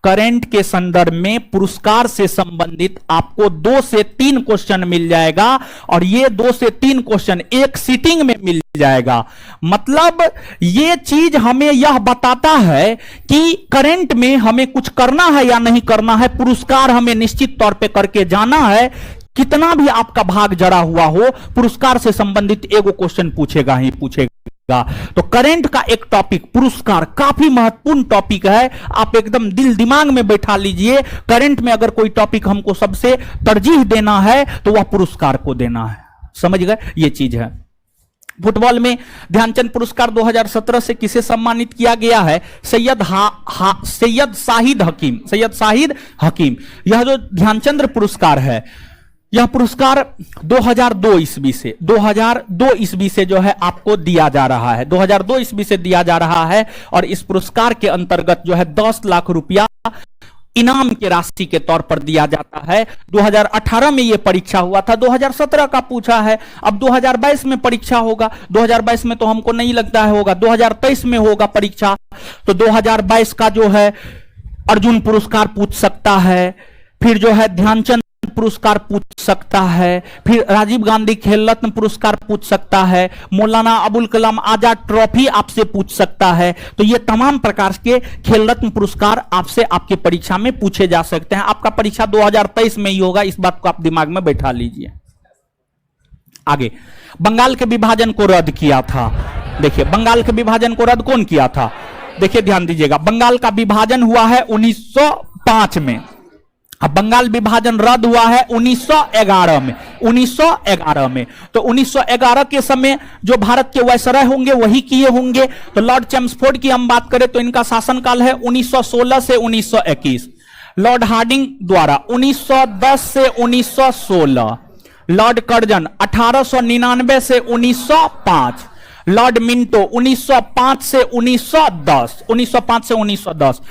करंट के संदर्भ में पुरस्कार से संबंधित आपको 2 से 3 क्वेश्चन मिल जाएगा, और ये 2 से 3 क्वेश्चन एक सीटिंग में मिल जाएगा। मतलब ये चीज हमें यह बताता है कि करंट में हमें कुछ करना है या नहीं करना है, पुरस्कार हमें निश्चित तौर पे करके जाना है। कितना भी आपका भाग जड़ा हुआ हो, पुरस्कार से संबंधित एगो क्वेश्चन पूछेगा ही पूछेगा। तो करंट का एक टॉपिक पुरस्कार काफी महत्वपूर्ण टॉपिक है, आप एकदम दिल दिमाग में बैठा लीजिए। करंट में अगर कोई टॉपिक हमको सबसे तरजीह देना है तो वह पुरस्कार को देना है, समझ गए, ये चीज है। फुटबॉल में ध्यानचंद पुरस्कार 2017 से किसे सम्मानित किया गया है? सैयद शाहिद हकीम, सैयद शाहिद हकीम। यह जो ध्यानचंद पुरस्कार है, यह पुरस्कार 2002 ईस्वी से जो है आपको दिया जा रहा है, 2002 ईस्वी से दिया जा रहा है। और इस पुरस्कार के अंतर्गत जो है 10 लाख रुपया इनाम के राशि के तौर पर दिया जाता है। 2018 में यह परीक्षा हुआ था, 2017 का पूछा है, अब 2022 में परीक्षा होगा। 2022 में तो हमको नहीं लगता है होगा, 2023 में होगा परीक्षा। तो 2022 का जो है अर्जुन पुरस्कार पूछ सकता है, फिर जो है ध्यानचंद पुरस्कार पूछ सकता है, फिर राजीव गांधी खेल रत्न पुरस्कार पूछ सकता है, मौलाना अबुल कलाम आजाद ट्रॉफी आपसे पूछ सकता है। तो ये तमाम प्रकार के खेल रत्न पुरस्कार आपसे आपके परीक्षा में पूछे जा सकते हैं। आपका परीक्षा 2023 में ही होगा, इस बात को आप दिमाग में बैठा लीजिए। आगे, बंगाल के विभाजन को रद्द किया था। देखिए, बंगाल के विभाजन को रद्द कौन किया था? देखिए ध्यान दीजिएगा, बंगाल का विभाजन हुआ है 1905 में। अब बंगाल विभाजन रद्द हुआ है 1911 में, 1911 में। तो 1911 के समय जो भारत के वायसराय होंगे वही किए होंगे। तो लॉर्ड चैम्सफोर्ड की हम बात करें तो इनका शासनकाल है 1916 से 1921। लॉर्ड हार्डिंग द्वारा 1910 से 1916। लॉर्ड कर्जन 1899 से 1905। लॉर्ड मिंटो 1905 से 1910, 1905 से 1910।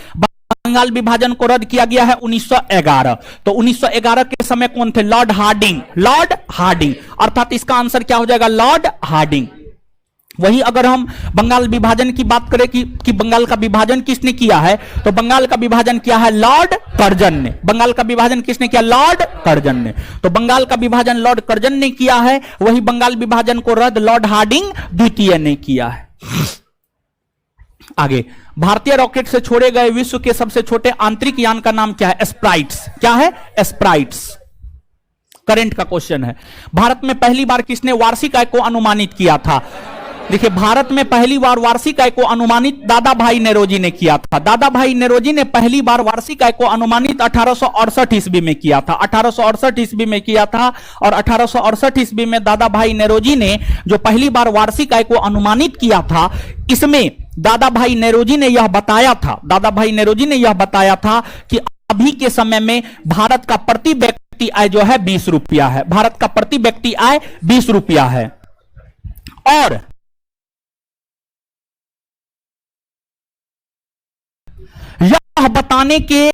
बंगाल विभाजन को रद्द किया गया है 1911। तो 1911 के समय कौन थे? लॉर्ड हार्डिंग, लॉर्ड हार्डिंग, अर्थात इसका आंसर क्या हो जाएगा? Lord Hardinge. वही अगर हम बंगाल विभाजन की बात करें कि बंगाल का विभाजन किसने किया है, तो बंगाल का विभाजन किया है लॉर्ड कर्जन ने। बंगाल का विभाजन किसने किया? लॉर्ड कर्जन ने। तो बंगाल का विभाजन लॉर्ड कर्जन ने किया है, वही बंगाल विभाजन को रद्द लॉर्ड हार्डिंग द्वितीय ने किया है। आगे, भारतीय रॉकेट से छोड़े गए विश्व के सबसे छोटे आंतरिक यान का नाम क्या है? स्प्राइट्स। क्या है? स्प्राइट्स। करंट का क्वेश्चन है। भारत में पहली बार किसने वार्षिक आय को अनुमानित किया था? देखिए, भारत में पहली बार वार्षिक आय को अनुमानित दादा भाई नेरोजी ने किया था। दादा भाई नेरोजी ने पहली बार वार्षिक आय को अनुमानित 1868 ईस्वी में किया था, 1868 ईस्वी में किया था। और 1868 ईस्वी में दादा भाई नेरोजी ने जो पहली बार वार्षिक आय को अनुमानित किया था, इसमें दादा भाई नेरोजी ने यह बताया था, दादा भाई नेरोजी ने यह बताया था कि अभी के समय में भारत का प्रति व्यक्ति आय जो है 20 रुपया है। भारत का प्रति व्यक्ति आय 20 रुपया है। और यह बताने के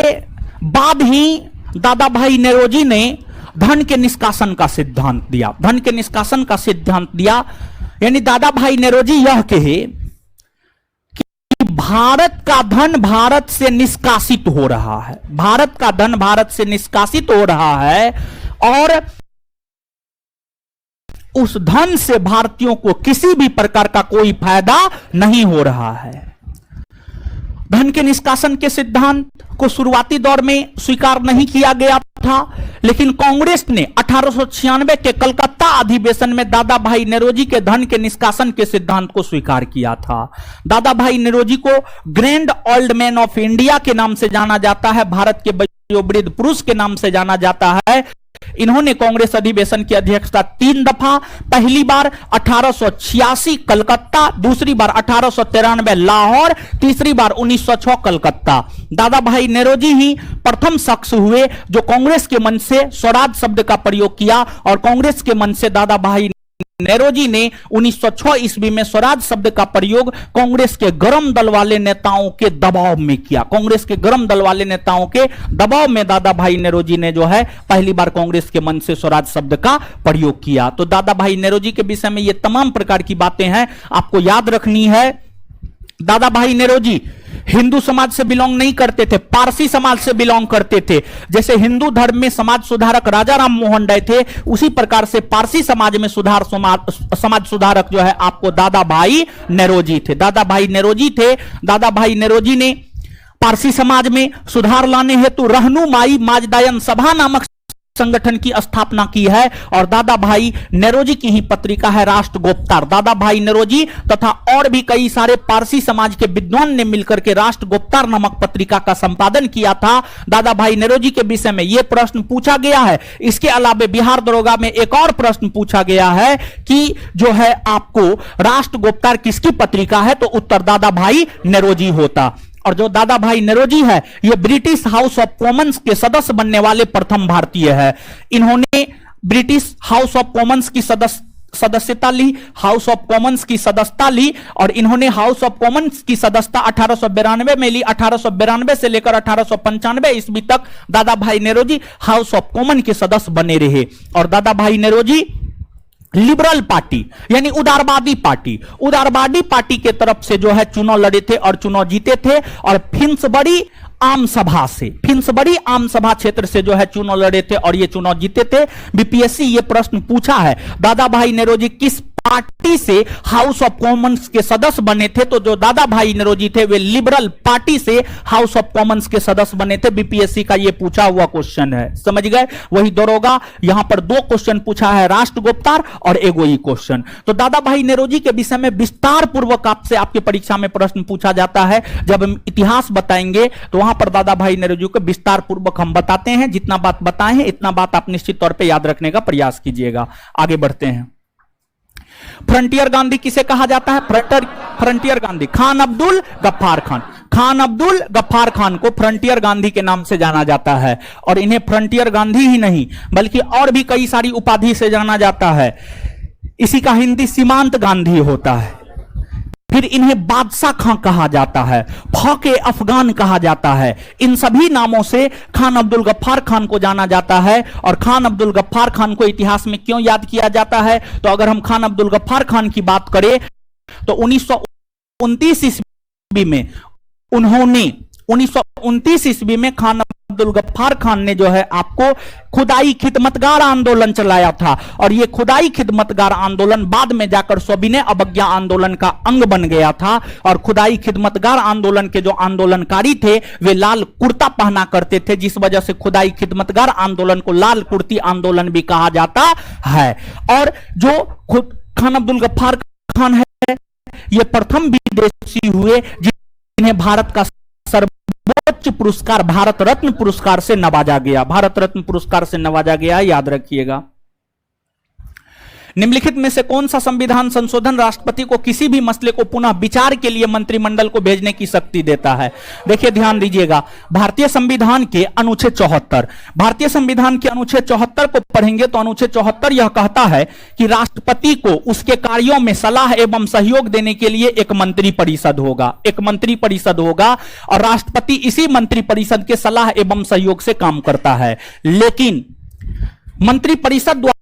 बाद ही दादा भाई नेरोजी ने धन के निष्कासन का सिद्धांत दिया। धन के निष्कासन का सिद्धांत दिया, यानी दादा भाई नेरोजी यह कहे कि भारत का धन भारत से निष्कासित हो रहा है, भारत का धन भारत से निष्कासित हो रहा है, और उस धन से भारतीयों को किसी भी प्रकार का कोई फायदा नहीं हो रहा है। धन के निष्कासन के सिद्धांत को शुरुआती दौर में स्वीकार नहीं किया गया था, लेकिन कांग्रेस ने 1896 के कलकत्ता अधिवेशन में दादा भाई नेरोजी के धन के निष्कासन के सिद्धांत को स्वीकार किया था। दादा भाई नेरोजी को grand old man of India के नाम से जाना जाता है, भारत के वयोवृद्ध पुरुष के नाम से जाना जाता है। इन्होंने कांग्रेस अधिवेशन की अध्यक्षता 3 दफा, पहली बार 1886 कलकत्ता, दूसरी बार 1893 लाहौर, तीसरी बार 1906 कलकत्ता। दादा भाई नेरोजी ही प्रथम शख्स हुए जो कांग्रेस के मन से स्वराज शब्द का प्रयोग किया, और कांग्रेस के मन से दादा भाई नेरोजी ने 1906 ईस्वी में स्वराज शब्द का प्रयोग कांग्रेस के गरम दल वाले नेताओं के दबाव में किया। कांग्रेस के गरम दल वाले नेताओं के दबाव में दादा भाई नेरोजी ने जो है पहली बार कांग्रेस के मन से स्वराज शब्द का प्रयोग किया। तो दादा भाई नेरोजी के विषय में ये तमाम प्रकार की बातें हैं, आपको याद रखनी है। दादा भाई नेरोजी हिंदू समाज से बिलोंग नहीं करते थे, पारसी समाज से बिलोंग करते थे। जैसे हिंदू धर्म में समाज सुधारक राजा राम मोहन राय थे, उसी प्रकार से पारसी समाज में समाज सुधारक जो है आपको दादा भाई नेरोजी थे। दादा भाई नेरोजी थे। दादा भाई नेरोजी ने पारसी समाज में सुधार लाने हेतु रहनुमाई माजदायन सभा नामक संगठन की स्थापना की है और दादा भाई नेरोजी की ही पत्रिका है राष्ट्रगोप्तार। दादा भाई नेरोजी तथा और भी कई सारे पारसी समाज के विद्वान ने मिलकर के राष्ट्रगोप्तार नामक पत्रिका का संपादन किया था। दादा भाई नेरोजी के विषय में यह प्रश्न पूछा गया है। इसके अलावा बिहार दरोगा में एक और प्रश्न पूछा गया है कि जो है आपको राष्ट्रगोप्तार किसकी पत्रिका है, तो उत्तर दादा भाई नेरोजी होता। और जो दादा भाई नेरोजी है ये ब्रिटिश हाउस ऑफ कॉमन्स के सदस्य बनने वाले प्रथम भारतीय है। इन्होंने ब्रिटिश हाउस ऑफ कॉमन्स की सदस्यता ली, हाउस ऑफ कॉमन्स की सदस्यता ली और इन्होंने हाउस ऑफ कॉमन्स की सदस्यता 1892 में ली। 1892 से लेकर 1895 ईस्वी तक दादा भाई नेरोजी हाउस ऑफ कॉमन के सदस्य बने रहे। और दादा भाई नेरोजी लिबरल पार्टी यानी उदारवादी पार्टी के तरफ से जो है चुनाव लड़े थे और चुनाव जीते थे। और फिन्सबरी आम सभा क्षेत्र से जो है चुनाव लड़े थे और ये चुनाव जीते थे। बीपीएससी ये प्रश्न पूछा है दादा भाई नेरोजी किस पार्टी से हाउस ऑफ कॉमन्स के सदस्य बने थे, तो जो दादा भाई नेरोजी थे वे लिबरल पार्टी से हाउस ऑफ कॉमन्स के सदस्य बने थे। बीपीएससी का यह पूछा हुआ क्वेश्चन है, समझ गए। वही दरोगा यहां पर दो क्वेश्चन पूछा है, राष्ट्रगोप्तार और एगोई क्वेश्चन। तो दादा भाई नेरोजी के विषय में विस्तार पूर्वक आपसे आपकी परीक्षा में प्रश्न पूछा जाता है। जब हम इतिहास बताएंगे तो वहां पर दादा भाई नेरोजी को विस्तार पूर्वक हम बताते हैं। जितना बात बताए हैं इतना बात आप निश्चित तौर पर याद रखने का प्रयास कीजिएगा। आगे बढ़ते हैं। फ्रंटियर गांधी किसे कहा जाता है? फ्रंटियर गांधी खान अब्दुल गफ्फार खान को फ्रंटियर गांधी के नाम से जाना जाता है। और इन्हें फ्रंटियर गांधी ही नहीं बल्कि और भी कई सारी उपाधि से जाना जाता है। इसी का हिंदी सीमांत गांधी होता है। फिर इन्हें बादशाह खां कहा जाता है, फौके अफगान कहा जाता है। इन सभी नामों से खान अब्दुल गफ्फार खान को जाना जाता है। और खान अब्दुल गफ्फार खान को इतिहास में क्यों याद किया जाता है, तो अगर हम खान अब्दुल गफ्फार खान की बात करें तो 1929 ईस्वी में उन्होंने 1929 ईस्वी में खान अब्दुल गफ्फार खान ने जो है आपको खुदाई खिदमतगार आंदोलन चलाया था। और यह खुदाई खिदमतगार आंदोलन बाद में जाकर सविनय अवज्ञा आंदोलन का अंग बन गया था। और खुदाई खिदमतगार आंदोलन के जो आंदोलनकारी थे वे लाल कुर्ता पहना करते थे, जिस वजह से खुदाई खिदमतगार आंदोलन को लाल कुर्ती आंदोलन भी कहा जाता है। और जो खुद खान अब्दुल गफ्फार खान है ये प्रथम विदेशी हुए जिन्हें भारत का सर्वोच्च पुरस्कार भारत रत्न पुरस्कार से नवाजा गया। भारत रत्न पुरस्कार से नवाजा गया, याद रखिएगा। निम्नलिखित में से कौन सा संविधान संशोधन राष्ट्रपति को किसी भी मसले को पुनः विचार के लिए मंत्रिमंडल को भेजने की शक्ति देता है? देखिए ध्यान दीजिएगा, भारतीय संविधान के अनुच्छेद 74, भारतीय संविधान के अनुच्छेद 74 को पढ़ेंगे तो अनुच्छेद 74 यह कहता है कि राष्ट्रपति को उसके कार्यों में सलाह एवं सहयोग देने के लिए एक मंत्री परिषद होगा और राष्ट्रपति इसी मंत्री परिषद के सलाह एवं सहयोग से काम करता है। लेकिन मंत्री परिषद द्वारा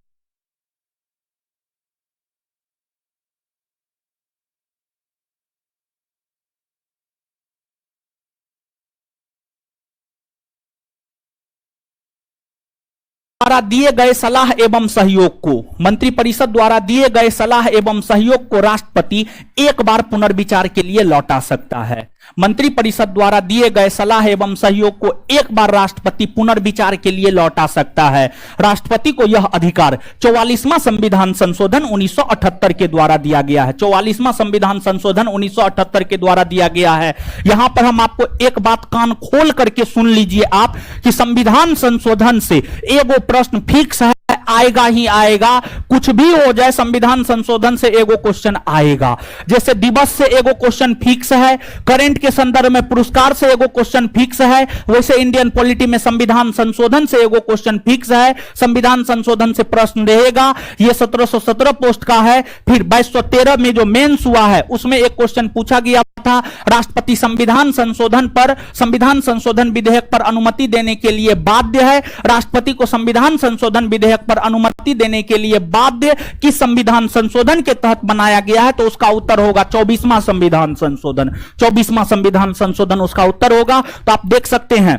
दिए गए सलाह एवं सहयोग को मंत्रिपरिषद द्वारा दिए गए सलाह एवं सहयोग को राष्ट्रपति एक बार पुनर्विचार के लिए लौटा सकता है। मंत्रिपरिषद द्वारा दिए गए सलाह एवं सहयोग को एक बार राष्ट्रपति पुनर्विचार के लिए लौटा सकता है। राष्ट्रपति को यह अधिकार 44वां संविधान संशोधन 1978 के द्वारा दिया गया है। 44वां संविधान संशोधन 1978 के द्वारा दिया गया है। यहां पर हम आपको एक बात कान खोल करके सुन लीजिए आप कि संविधान संशोधन से एगो प्रश्न फिक्स है, आएगा ही आएगा। कुछ भी हो जाए संविधान संशोधन से एगो क्वेश्चन आएगा। जैसे दिवस से एगो क्वेश्चन फिक्स है, करेंट के संदर्भ में पुरस्कार से एगो क्वेश्चन फिक्स है, वैसे इंडियन पॉलिटी में संविधान संशोधन से एगो क्वेश्चन फिक्स है। संविधान संशोधन से प्रश्न रहेगा, यह 1717 पोस्ट का है। फिर 2213 में जो मेंस हुआ है उसमें एक क्वेश्चन पूछा गया था, राष्ट्रपति संविधान संशोधन विधेयक पर अनुमति देने के लिए बाध्य है। राष्ट्रपति को संविधान संशोधन विधेयक पर अनुमति देने के लिए बाध्य किस संविधान संशोधन के तहत बनाया गया है, तो उसका उत्तर होगा 24वां संविधान संशोधन। 24वां संविधान संशोधन उसका उत्तर होगा। तो आप देख सकते हैं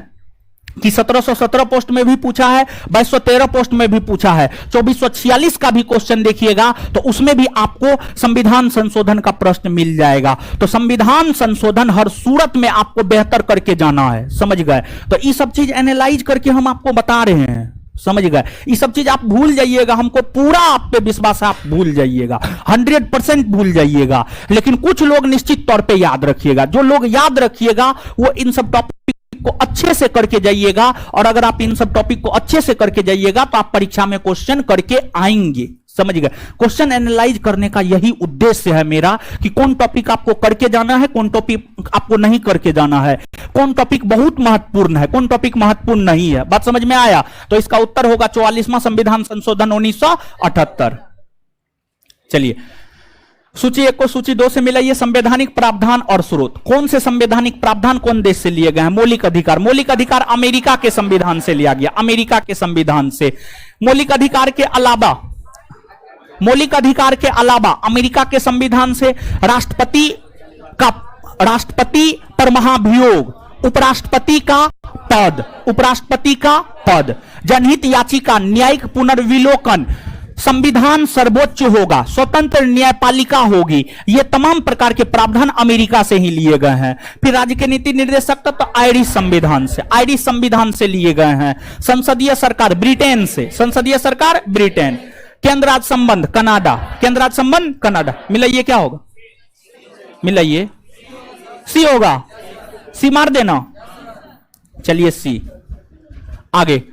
कि 1717 पोस्ट में भी पूछा है, 2213 पोस्ट में भी पूछा है, 2446 का भी क्वेश्चन देखिएगा तो उसमें भी आपको संविधान संशोधन का प्रश्न मिल जाएगा। तो संविधान संशोधन हर सूरत में आपको बेहतर करके जाना है, समझ गए। तो ये सब चीज एनालाइज करके हम आपको बता रहे हैं, समझ गए? ये सब चीज आप भूल जाइएगा, हमको पूरा आप पे विश्वास है, आप भूल जाइएगा, 100% भूल जाइएगा। लेकिन कुछ लोग निश्चित तौर पे याद रखिएगा। जो लोग याद रखिएगा वो इन सब टॉपिक को अच्छे से करके जाइएगा, और अगर आप इन सब टॉपिक को अच्छे से करके जाइएगा तो आप परीक्षा में क्वेश्चन करके आएंगे। समझ गए? क्वेश्चन एनालाइज करने का यही उद्देश्य है मेरा, कि कौन टॉपिक आपको करके जाना है, कौन टॉपिक आपको नहीं करके जाना है, कौन टॉपिक बहुत महत्वपूर्ण है, कौन टॉपिक महत्वपूर्ण नहीं है। बात समझ में आया? तो इसका उत्तर होगा 44वां संविधान संशोधन 1978। चलिए, सूची 1 को सूची 2 से मिलाइए। संवैधानिक प्रावधान और स्रोत। कौन से संवैधानिक प्रावधान कौन देश से लिए गए हैं? मौलिक अधिकार। मौलिक अधिकार अमेरिका के संविधान से लिया गया, अमेरिका के संविधान से। मौलिक अधिकार के अलावा अमेरिका के संविधान से राष्ट्रपति पर महाभियोग, उपराष्ट्रपति का पद, जनहित याचिका, न्यायिक पुनर्विलोकन, संविधान सर्वोच्च होगा, स्वतंत्र न्यायपालिका होगी। ये तमाम प्रकार के प्रावधान अमेरिका से ही लिए गए हैं। फिर राज्य के नीति निर्देशक तो आयरिश संविधान से लिए गए हैं। संसदीय सरकार ब्रिटेन। केंद्र राज्य संबंध कनाडा। मिलाइए, क्या होगा? मिलाइए, सी होगा, सी मार देना। चलिए सी। आगे,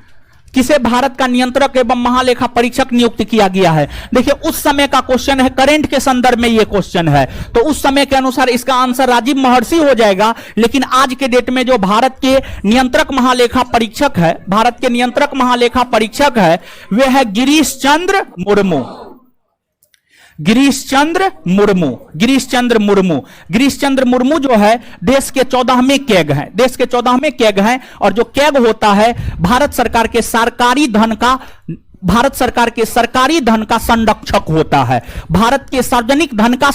किसे भारत का नियंत्रक एवं महालेखा परीक्षक नियुक्त किया गया है? देखिए, उस समय का क्वेश्चन है, करंट के संदर्भ में यह क्वेश्चन है, तो उस समय के अनुसार इसका आंसर राजीव महर्षि हो जाएगा। लेकिन आज के डेट में जो भारत के नियंत्रक महालेखा परीक्षक है वे है गिरीश चंद्र मुर्मू जो है देश के 14वें कैग हैं। और जो कैग होता है भारत सरकार के सरकारी धन का संरक्षक होता है, भारत के सार्वजनिक धन का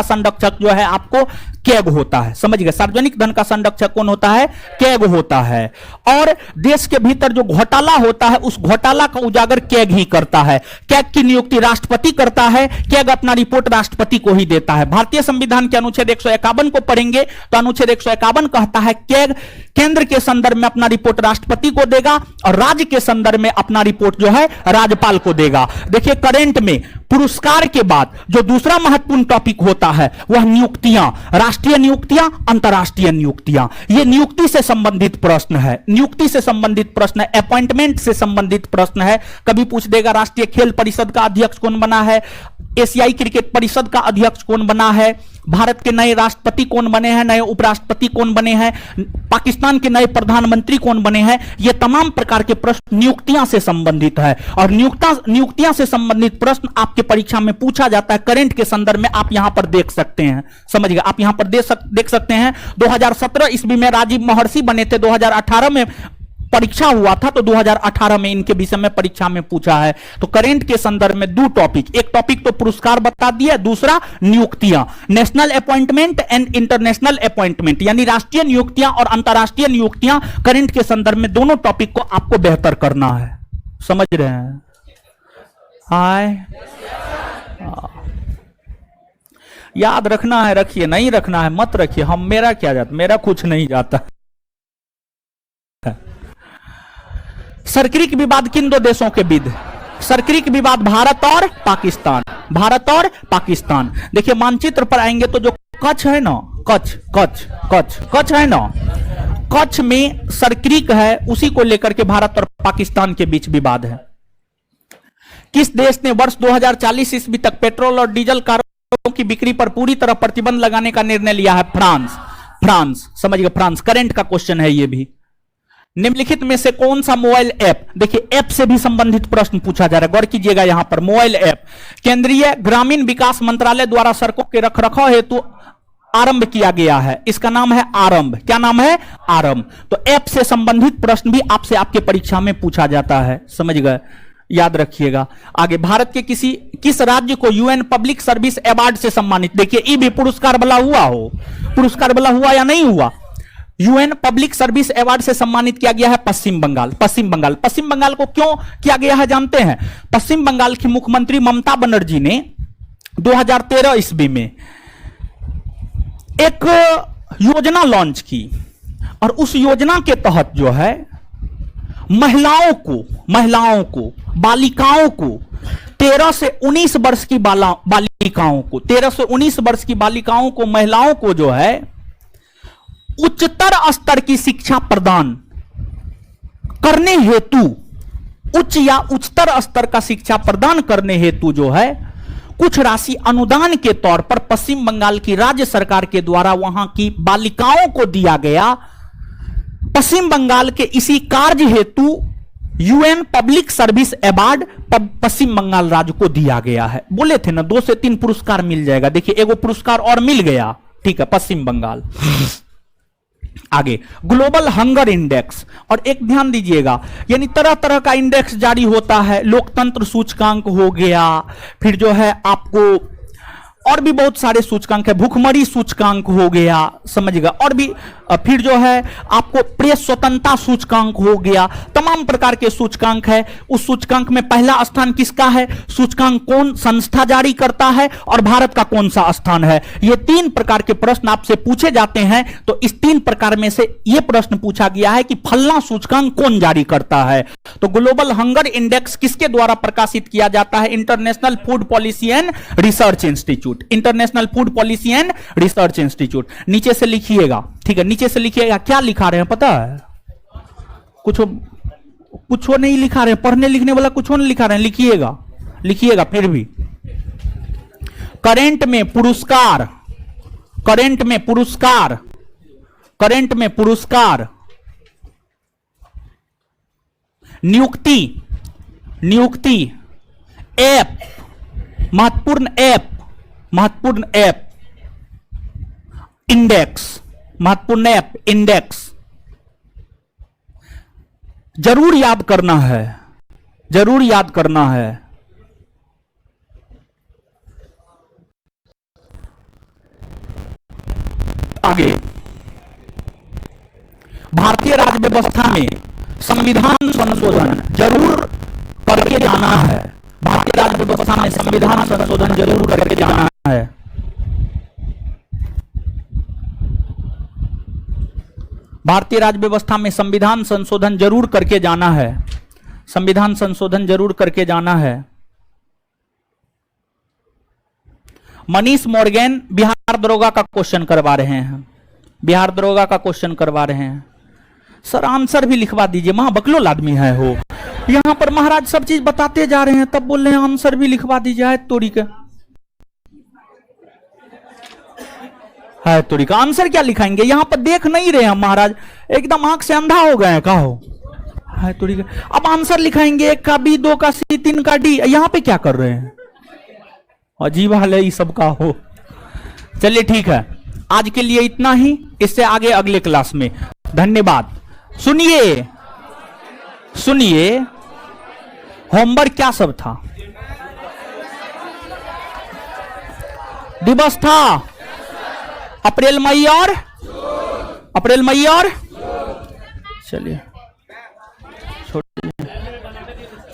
संरक्षक जो है आपको कैग होता है। समझ गए? सार्वजनिक धन का संरक्षक कौन होता है? कैग होता है। और देश के भीतर जो घोटाला होता है उस घोटाला का उजागर कैग ही करता है। कैग की नियुक्ति राष्ट्रपति करता है, कैग अपना रिपोर्ट राष्ट्रपति को ही देता है। भारतीय संविधान के अनुच्छेद 151 को पढ़ेंगे तो अनुच्छेद 151 कहता है कैग केंद्र के संदर्भ में अपना रिपोर्ट राष्ट्रपति को देगा और राज्य के संदर्भ में अपना रिपोर्ट जो है राज्यपाल को देगा। देखिए, करंट में पुरस्कार के बाद जो दूसरा महत्वपूर्ण टॉपिक होता है वह नियुक्तियां, राष्ट्रीय नियुक्तियां, अंतरराष्ट्रीय नियुक्तियां। यह नियुक्ति से संबंधित प्रश्न है, अपॉइंटमेंट से संबंधित प्रश्न है। कभी पूछ देगा राष्ट्रीय खेल परिषद का अध्यक्ष कौन बना है, एशियाई क्रिकेट परिषद का अध्यक्ष कौन बना है, भारत के नए राष्ट्रपति कौन बने हैं, नए उपराष्ट्रपति कौन बने हैं, पाकिस्तान के नए प्रधानमंत्री कौन बने हैं। ये तमाम प्रकार के प्रश्न नियुक्तियां से संबंधित है और नियुक्तियां से संबंधित प्रश्न आपके परीक्षा में पूछा जाता है। करंट के संदर्भ में आप यहां पर देख सकते हैं। समझ गए? आप यहां पर देख सकते हैं 2017 ईस्वी में राजीव महर्षि बने थे, 2018 में परीक्षा हुआ था, तो 2018 में इनके विषय में परीक्षा में पूछा है। तो करंट के संदर्भ में दो टॉपिक, एक टॉपिक तो पुरस्कार बता दिया, दूसरा नियुक्तियां, national appointment and international appointment, यानी राष्ट्रीय नियुक्तियां और अंतरराष्ट्रीय नियुक्तियां। करंट के संदर्भ में दोनों टॉपिक को आपको बेहतर करना है। समझ रहे हैं? हाय, याद रखना है रखिए, नहीं रखना है मत रखिए। मेरा क्या जाता, मेरा कुछ नहीं जाता। सर्किक विवाद किन दो देशों के बीच? सर्किक विवाद भारत और पाकिस्तान। देखिए, मानचित्र पर आएंगे तो जो कच्छ है ना, कच्छ है ना, कच्छ में सर्किक है, उसी को लेकर के भारत और पाकिस्तान के बीच विवाद है। किस देश ने वर्ष 2040 ईस्वी तक पेट्रोल और डीजल कारों की बिक्री पर पूरी तरह प्रतिबंध लगाने का निर्णय लिया है? फ्रांस। समझ गए? फ्रांस। करंट का क्वेश्चन है ये भी। निम्नलिखित में से कौन सा मोबाइल ऐप, देखिए ऐप से भी संबंधित प्रश्न पूछा जा रहा है, गौर कीजिएगा यहां पर। मोबाइल ऐप केंद्रीय ग्रामीण विकास मंत्रालय द्वारा सड़कों के रखरखाव हेतु आरंभ किया गया है, इसका नाम है आरंभ। क्या नाम है? आरंभ। तो ऐप से संबंधित प्रश्न भी आपसे आपके परीक्षा में पूछा जाता है। समझ गए? याद रखिएगा। आगे, भारत के किस राज्य को यूएन पब्लिक सर्विस अवार्ड से सम्मानित, देखिए ये भी पुरस्कार वाला हुआ या नहीं हुआ? यूएन पब्लिक सर्विस अवार्ड से सम्मानित किया गया है पश्चिम बंगाल को क्यों किया गया है जानते हैं? पश्चिम बंगाल की मुख्यमंत्री ममता बनर्जी ने 2013 ईस्वी में एक योजना लॉन्च की और उस योजना के तहत जो है महिलाओं को बालिकाओं को 13 से 19 वर्ष की बालिकाओं को 13 से 19 वर्ष की बालिकाओं को महिलाओं को जो है उच्चतर स्तर की शिक्षा प्रदान करने हेतु उच्च या उच्चतर स्तर का शिक्षा प्रदान करने हेतु जो है कुछ राशि अनुदान के तौर पर पश्चिम बंगाल की राज्य सरकार के द्वारा वहां की बालिकाओं को दिया गया। पश्चिम बंगाल के इसी कार्य हेतु यूएन पब्लिक सर्विस अवार्ड पश्चिम बंगाल राज्य को दिया गया है। बोले थे ना 2 से 3 पुरस्कार मिल जाएगा, देखिए एगो पुरस्कार और मिल गया, ठीक है, पश्चिम बंगाल। आगे ग्लोबल हंगर इंडेक्स, और एक ध्यान दीजिएगा, यानी तरह तरह का इंडेक्स जारी होता है, लोकतंत्र सूचकांक हो गया, फिर जो है आपको और भी बहुत सारे सूचकांक है, भूखमरी सूचकांक हो गया, समझिएगा, और भी फिर जो है आपको प्रेस स्वतंत्रता सूचकांक हो गया, तमाम प्रकार के सूचकांक है। उस सूचकांक में पहला स्थान किसका है, सूचकांक कौन संस्था जारी करता है और भारत का कौन सा स्थान है। ये 3 प्रकार के प्रश्न आपसे पूछे जाते हैं, तो इस 3 प्रकार में से यह प्रश्न पूछा गया है कि फलना सूचकांक कौन जारी करता है। तो ग्लोबल हंगर इंडेक्स किसके द्वारा प्रकाशित किया जाता है, international food policy and research institute, international food policy and research institute. नीचे से लिखिएगा, ठीक है, नीचे से लिखिएगा, क्या लिखा रहे हैं पता है, कुछ नहीं लिखा रहे हैं, पढ़ने लिखने वाला कुछ नहीं लिखा रहे हैं, लिखिएगा फिर भी। करेंट में पुरस्कार, नियुक्ति, ऐप, महत्वपूर्ण ऐप, इंडेक्स, जरूर याद करना है। आगे भारतीय राज्य व्यवस्था में संविधान संशोधन जरूर करके जाना है। भारतीय राज्य व्यवस्था में संविधान संशोधन जरूर करके जाना है। भारतीय राज्य व्यवस्था में संविधान संशोधन जरूर करके जाना है। संविधान संशोधन जरूर करके जाना है। मनीष मॉर्गन बिहार दरोगा का क्वेश्चन करवा रहे हैं। बिहार दरोगा का क्वेश्चन करवा रहे हैं। सर आंसर भी लिखवा दीजिए, महाबकलोल आदमी है हो। यहां पर महाराज सब चीज बताते जा रहे हैं, तब बोल रहे हैं आंसर भी लिखवा दीजिए। है तोड़ी का आंसर क्या लिखाएंगे? यहां पर देख नहीं रहे हैं महाराज, एकदम आंख से अंधा हो गए हैं। कहा हो है तोड़ी का। अब आंसर लिखाएंगे, 1 का बी, 2 का सी, 3 का डी। यहां पे क्या कर रहे हैं? अजीब हाल है ये सब का हो। चलिए ठीक है, आज के लिए इतना ही, इससे आगे अगले क्लास में। धन्यवाद। सुनिए होमवर्क क्या सब था? दिवस था अप्रैल मई और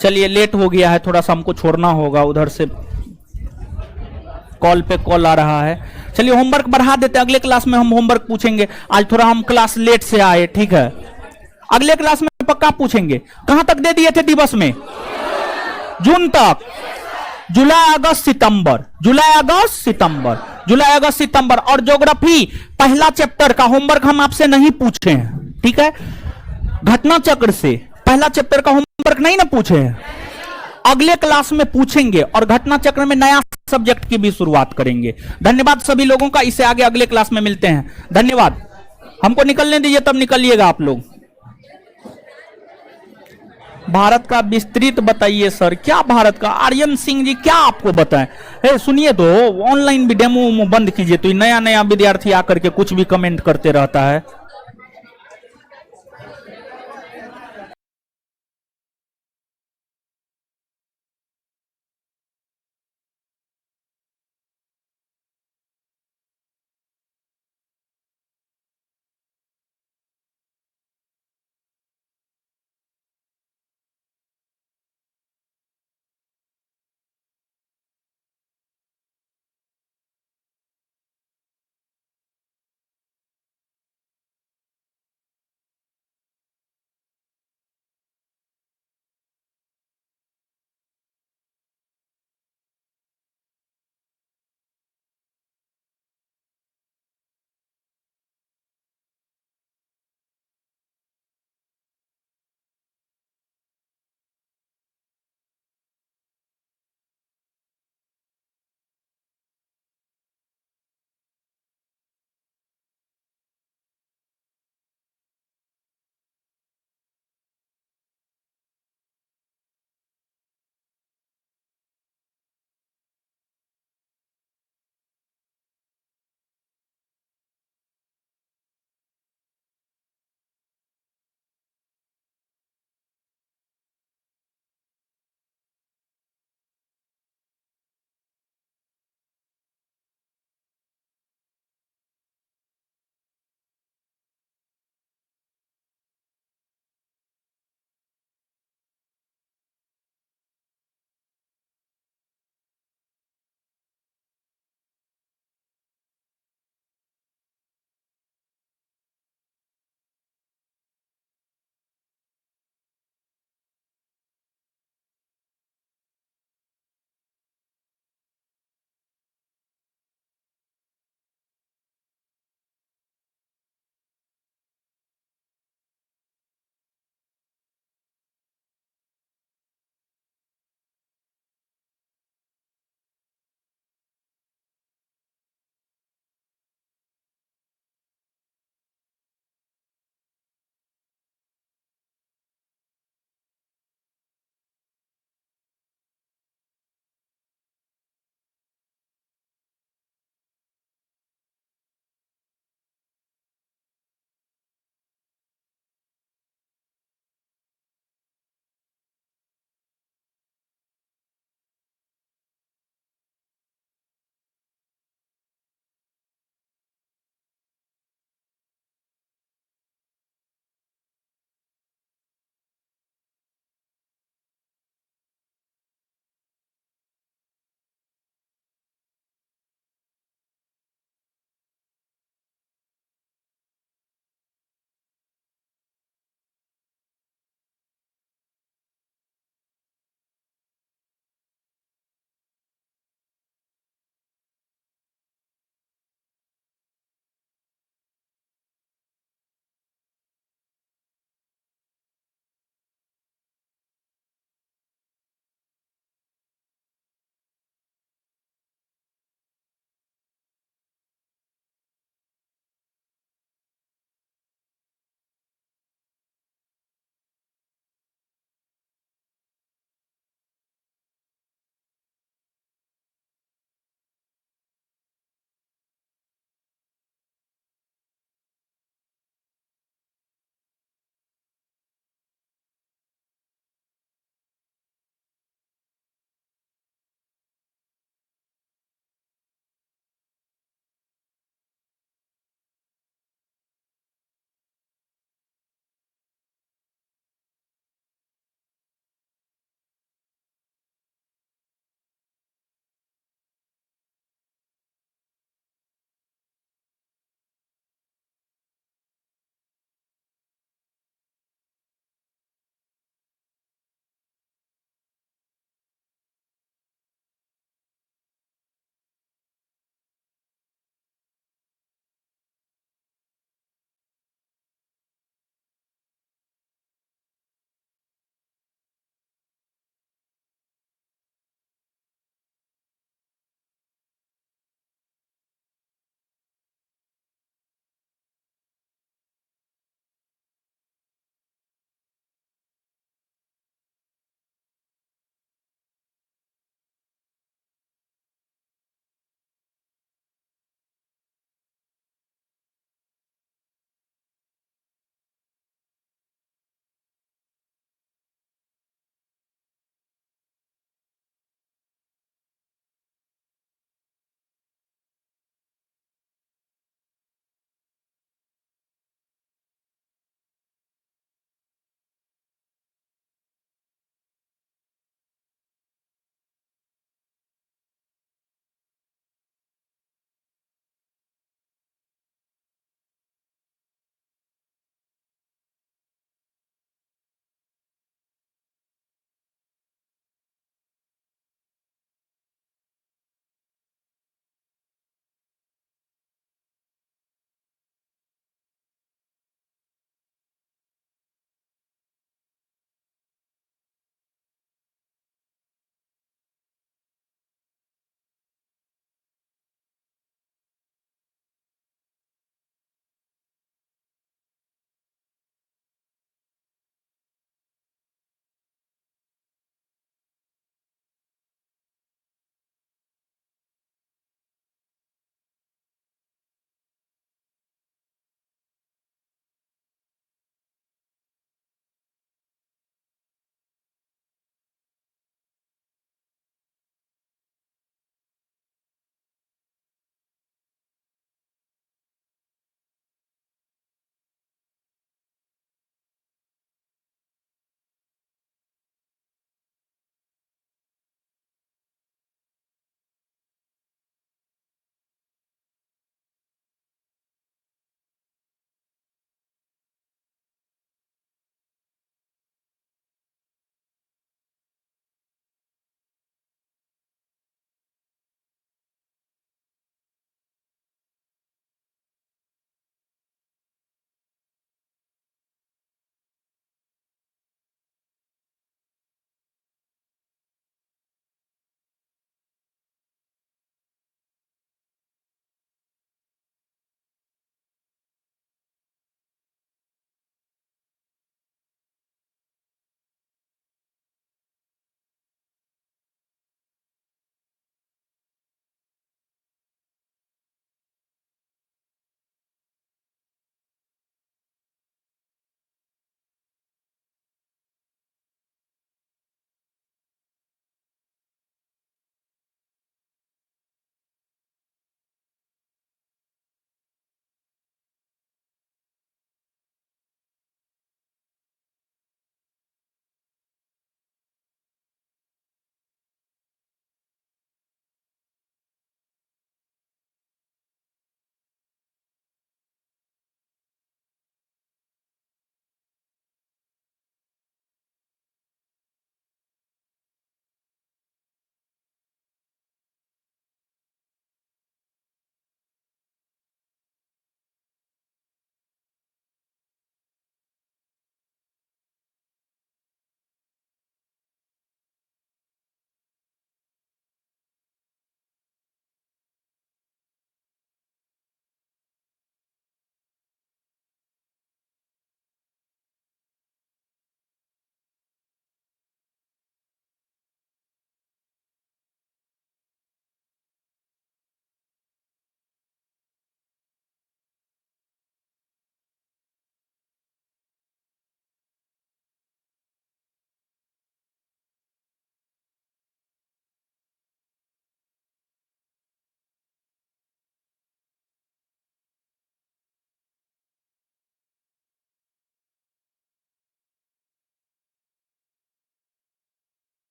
चलिए लेट हो गया है, थोड़ा सा हमको छोड़ना होगा, उधर से कॉल पे कॉल आ रहा है। चलिए होमवर्क बढ़ा देते, अगले क्लास में हम होमवर्क पूछेंगे। आज थोड़ा हम क्लास लेट से आए, ठीक है, अगले क्लास में पक्का पूछेंगे। कहां तक दे दिए थे दिवस में? जून तक। जुलाई अगस्त सितंबर और ज्योग्राफी पहला चैप्टर का होमवर्क हम आपसे नहीं पूछे हैं, ठीक है। घटना चक्र से पहला चैप्टर का होमवर्क नहीं ना पूछे हैं, अगले क्लास में पूछेंगे और घटना चक्र में नया सब्जेक्ट की भी शुरुआत करेंगे। धन्यवाद सभी लोगों का, इससे आगे अगले क्लास में मिलते हैं। धन्यवाद। हमको निकलने दीजिए, तब निकलिएगा आप लोग। भारत का विस्तृत बताइए सर। क्या भारत का? आर्यन सिंह जी क्या आपको बताएं? सुनिए तो, ऑनलाइन भी डेमो बंद कीजिए, तो नया विद्यार्थी आकर के कुछ भी कमेंट करते रहता है।